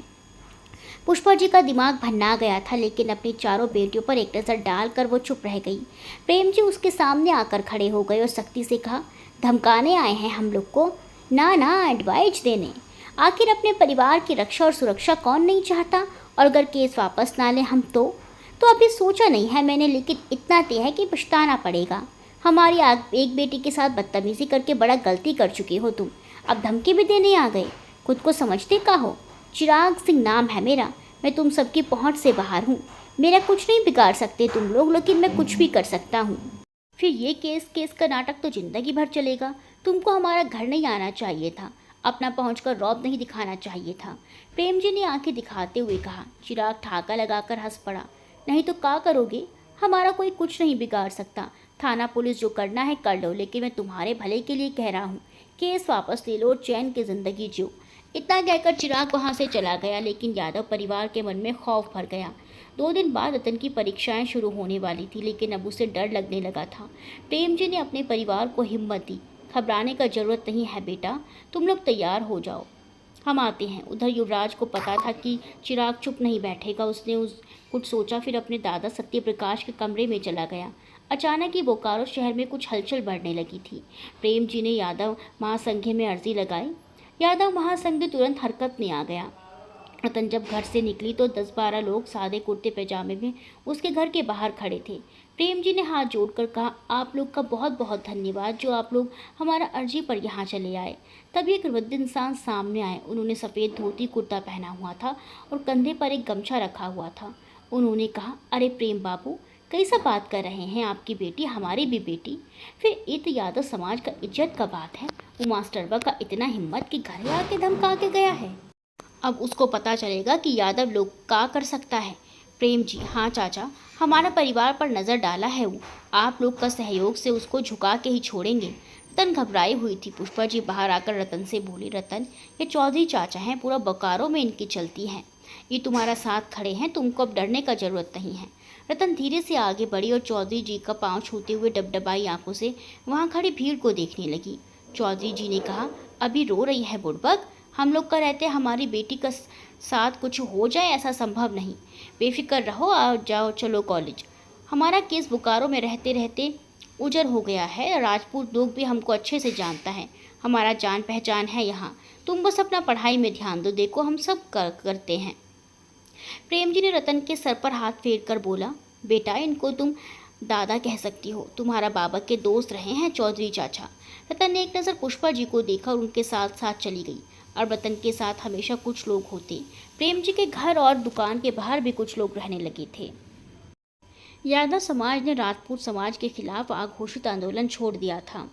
पुष्पा जी का दिमाग भन्ना गया था, लेकिन अपनी चारों बेटियों पर एक नज़र डालकर वो चुप रह गई। प्रेम जी उसके सामने आकर खड़े हो गए और सख्ती से कहा, धमकाने आए हैं हम लोग को? ना ना, एडवाइस देने। आखिर अपने परिवार की रक्षा और सुरक्षा कौन नहीं चाहता? और अगर केस वापस ना लें हम तो अभी सोचा नहीं है मैंने, लेकिन इतना तय है कि पछताना पड़ेगा। हमारी एक बेटी के साथ बदतमीज़ी करके बड़ा गलती कर चुकी हो तुम, अब धमकी भी देने आ गए। खुद को समझते का हो? चिराग सिंह नाम है मेरा, मैं तुम सबकी पहुंच से बाहर हूँ। मेरा कुछ नहीं बिगाड़ सकते तुम लोग, लेकिन मैं कुछ भी कर सकता हूँ। फिर ये केस का नाटक तो ज़िंदगी भर चलेगा। तुमको हमारा घर नहीं आना चाहिए था, अपना पहुंचकर रौब नहीं दिखाना चाहिए था। प्रेम जी ने आंखें दिखाते हुए कहा। चिराग ठाका लगाकर हंस पड़ा। नहीं तो क्या करोगे? हमारा कोई कुछ नहीं बिगाड़ सकता। थाना पुलिस जो करना है कर लो, लेकिन मैं तुम्हारे भले के लिए कह रहा हूँ, केस वापस ले लो और चैन की ज़िंदगी जियो। इतना कहकर चिराग वहाँ से चला गया, लेकिन यादव परिवार के मन में खौफ भर गया। 2 दिन बाद रतन की परीक्षाएं शुरू होने वाली थी, लेकिन अब उसे डर लगने लगा था। प्रेम जी ने अपने परिवार को हिम्मत दी। घबराने का ज़रूरत नहीं है बेटा, तुम लोग तैयार हो जाओ, हम आते हैं। उधर युवराज को पता था कि चिराग चुप नहीं बैठेगा। उसने कुछ सोचा, फिर अपने दादा सत्यप्रकाश के कमरे में चला गया। अचानक ही बोकारो शहर में कुछ हलचल बढ़ने लगी थी। प्रेम जी ने यादव महासंघ में अर्जी लगाई। यादव महासंघ तुरंत हरकत में आ गया। रतन जब घर से निकली तो 10-12 लोग सादे कुर्ते पैजामे में उसके घर के बाहर खड़े थे। प्रेम जी ने हाथ जोड़कर कहा, आप लोग का बहुत बहुत धन्यवाद जो आप लोग हमारा अर्जी पर यहाँ चले आए। तभी एक वृद्ध इंसान सामने आए। उन्होंने सफ़ेद धोती कुर्ता पहना हुआ था और कंधे पर एक गमछा रखा हुआ था। उन्होंने कहा, अरे प्रेम बाबू, कैसा बात कर रहे हैं, आपकी बेटी हमारी भी बेटी। फिर ये तो यादव समाज का इज्जत का बात है। वो मास्टरवा का इतना हिम्मत कि घर आके धमका के गया है। अब उसको पता चलेगा कि यादव लोग क्या कर सकता है। प्रेम जी, हाँ चाचा, हमारा परिवार पर नज़र डाला है वो। आप लोग का सहयोग से उसको झुका के ही छोड़ेंगे। रतन घबराई हुई थी। पुष्पा जी बाहर आकर रतन से बोली, रतन, ये चौधरी चाचा हैं, पूरा बोकारो में इनकी चलती हैं। ये तुम्हारा साथ खड़े हैं, तुमको अब डरने का ज़रूरत नहीं है। रतन धीरे से आगे बढ़ी और चौधरी जी का पाँव छूते हुए डबडबाई आंखों से वहाँ खड़ी भीड़ को देखने लगी। चौधरी जी ने कहा, अभी रो रही है बुड़बक, हम लोग का रहते हमारी बेटी का साथ कुछ हो जाए ऐसा संभव नहीं। बेफिक्र रहो, आओ जाओ चलो कॉलेज। हमारा केस बोकारो में रहते रहते उजर हो गया है। राजपूत लोग भी हमको अच्छे से जानता है, हमारा जान पहचान है यहाँ। तुम बस अपना पढ़ाई में ध्यान दो, देखो हम सब करते हैं। प्रेम जी ने रतन के सर पर हाथ फेर कर बोला, बेटा इनको तुम दादा कह सकती हो, तुम्हारा बाबा के दोस्त रहे हैं चौधरी चाचा। रतन ने एक नज़र पुष्पा जी को देखा और उनके साथ साथ चली गई। और रतन के साथ हमेशा कुछ लोग होते। प्रेम जी के घर और दुकान के बाहर भी कुछ लोग रहने लगे थे। यादव समाज ने राजपूत समाज के खिलाफ आघोषित आंदोलन छोड़ दिया था।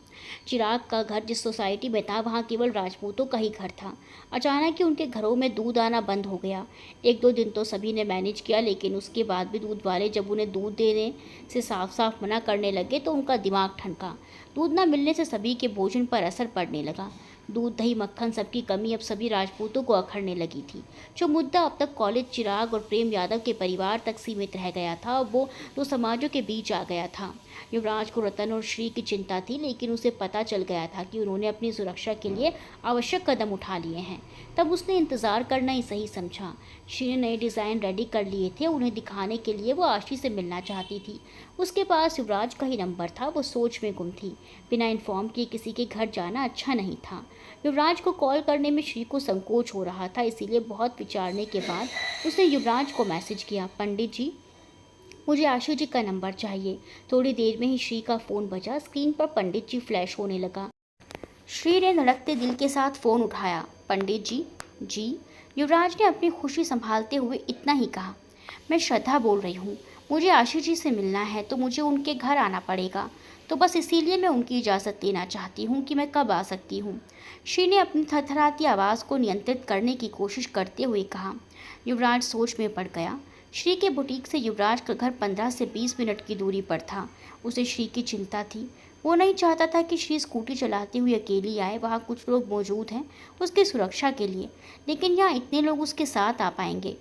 चिराग का घर जिस सोसाइटी में था वहाँ केवल राजपूतों का ही घर था। अचानक ही उनके घरों में दूध आना बंद हो गया। 1-2 दिन तो सभी ने मैनेज किया, लेकिन उसके बाद भी दूध वाले जब उन्हें दूध देने से साफ साफ मना करने लगे तो उनका दिमाग ठनका। दूध न मिलने से सभी के भोजन पर असर पड़ने लगा। दूध, दही, मक्खन सबकी कमी अब सभी राजपूतों को अखड़ने लगी थी। जो मुद्दा अब तक कॉलेज, चिराग और प्रेम यादव के परिवार तक सीमित रह गया था, वो दो समाजों के बीच आ गया था। युवराज को रतन और श्री की चिंता थी, लेकिन उसे पता चल गया था कि उन्होंने अपनी सुरक्षा के लिए आवश्यक कदम उठा लिए हैं। तब उसने इंतज़ार करना ही सही समझा। श्री ने नए डिज़ाइन रेडी कर लिए थे, उन्हें दिखाने के लिए वो आशी से मिलना चाहती थी। उसके पास युवराज का ही नंबर था। वो सोच में गुम थी। बिना इन्फॉर्म किए किसी के घर जाना अच्छा नहीं था। युवराज को कॉल करने में श्री को संकोच हो रहा था, इसीलिए बहुत विचारने के बाद उसने युवराज को मैसेज किया, पंडित जी, मुझे आशु जी का नंबर चाहिए। थोड़ी देर में ही श्री का फ़ोन बजा। स्क्रीन पर पंडित जी फ्लैश होने लगा। श्री ने धड़कते दिल के साथ फ़ोन उठाया। पंडित जी? जी। युवराज ने अपनी खुशी संभालते हुए इतना ही कहा, मैं श्रद्धा बोल रही हूँ। मुझे आशु जी से मिलना है तो मुझे उनके घर आना पड़ेगा, तो बस इसीलिए मैं उनकी इजाज़त लेना चाहती हूँ कि मैं कब आ सकती हूँ। श्री ने अपनी थरथराती आवाज़ को नियंत्रित करने की कोशिश करते हुए कहा। युवराज सोच में पड़ गया। श्री के बुटीक से युवराज का घर 15 से 20 मिनट की दूरी पर था। उसे श्री की चिंता थी। वो नहीं चाहता था कि श्री स्कूटी चलाती हुई अकेली आए। वहाँ कुछ लोग मौजूद हैं उसकी सुरक्षा के लिए, लेकिन यहाँ इतने लोग उसके साथ आ पाएंगे?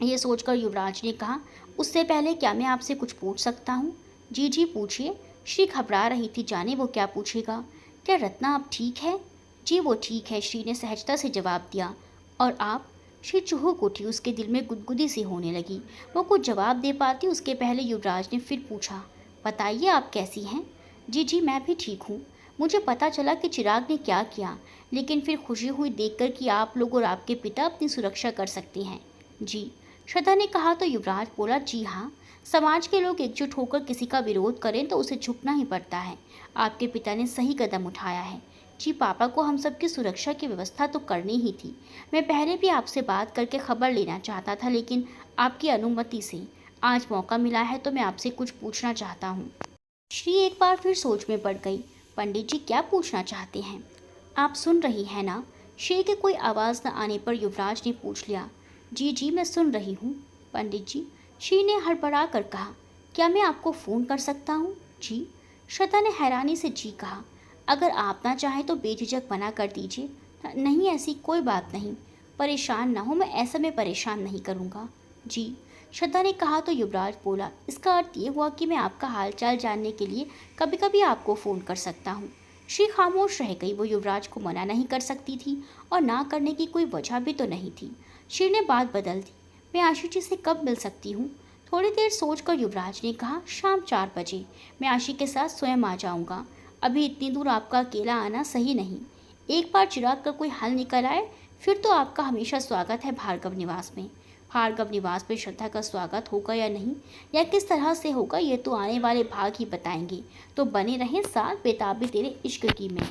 ये सोचकर युवराज ने कहा, उससे पहले क्या मैं आपसे कुछ पूछ सकता हूँ? जी जी पूछिए। श्री घबरा रही थी, जाने वो क्या पूछेगा। क्या रत्ना आप ठीक है? जी वो ठीक है, श्री ने सहजता से जवाब दिया। और आप? श्री चुहुक उठी। उसके दिल में गुदगुदी सी होने लगी। वो कुछ जवाब दे पाती उसके पहले युवराज ने फिर पूछा, बताइए आप कैसी हैं? जी जी मैं भी ठीक हूँ। मुझे पता चला कि चिराग ने क्या किया, लेकिन फिर खुशी हुई देखकर कि आप लोग और आपके पिता अपनी सुरक्षा कर सकते हैं। जी, श्रद्धा ने कहा तो युवराज बोला, जी हाँ, समाज के लोग एकजुट होकर किसी का विरोध करें तो उसे झुकना ही पड़ता है। आपके पिता ने सही कदम उठाया है। जी, पापा को हम सबकी सुरक्षा की व्यवस्था तो करनी ही थी। मैं पहले भी आपसे बात करके खबर लेना चाहता था, लेकिन आपकी अनुमति से आज मौका मिला है तो मैं आपसे कुछ पूछना चाहता हूँ। श्री एक बार फिर सोच में पड़ गई। पंडित जी क्या पूछना चाहते हैं? आप सुन रही हैं ना? श्री के कोई आवाज़ न आने पर युवराज ने पूछ लिया। जी जी मैं सुन रही हूँ। पंडित जी, श्री ने हड़बड़ा कर कहा, क्या मैं आपको फ़ोन कर सकता हूँ? जी। श्रद्धा ने हैरानी से जी कहा। अगर आप ना चाहें तो बेझिझक मना कर दीजिए। नहीं, ऐसी कोई बात नहीं, परेशान ना हो, मैं ऐसा में परेशान नहीं करूँगा। जी, श्रद्धा ने कहा तो युवराज बोला, इसका अर्थ ये हुआ कि मैं आपका हालचाल जानने के लिए कभी कभी आपको फ़ोन कर सकता हूँ। श्री खामोश रह गई। वो युवराज को मना नहीं कर सकती थी और ना करने की कोई वजह भी तो नहीं थी। श्री ने बात बदल दी, मैं आशी जी से कब मिल सकती हूँ? थोड़ी देर सोचकर युवराज ने कहा, शाम 4 बजे। मैं आशी के साथ स्वयं आ जाऊँगा। अभी इतनी दूर आपका अकेला आना सही नहीं। एक बार चिराग का कोई हल निकल आए फिर तो आपका हमेशा स्वागत है भार्गव निवास में। भार्गव निवास में श्रद्धा का स्वागत होगा या नहीं, या किस तरह से होगा, ये तो आने वाले भाग ही बताएंगे। तो बने रहें साथ बेताबी तेरे इश्क की में।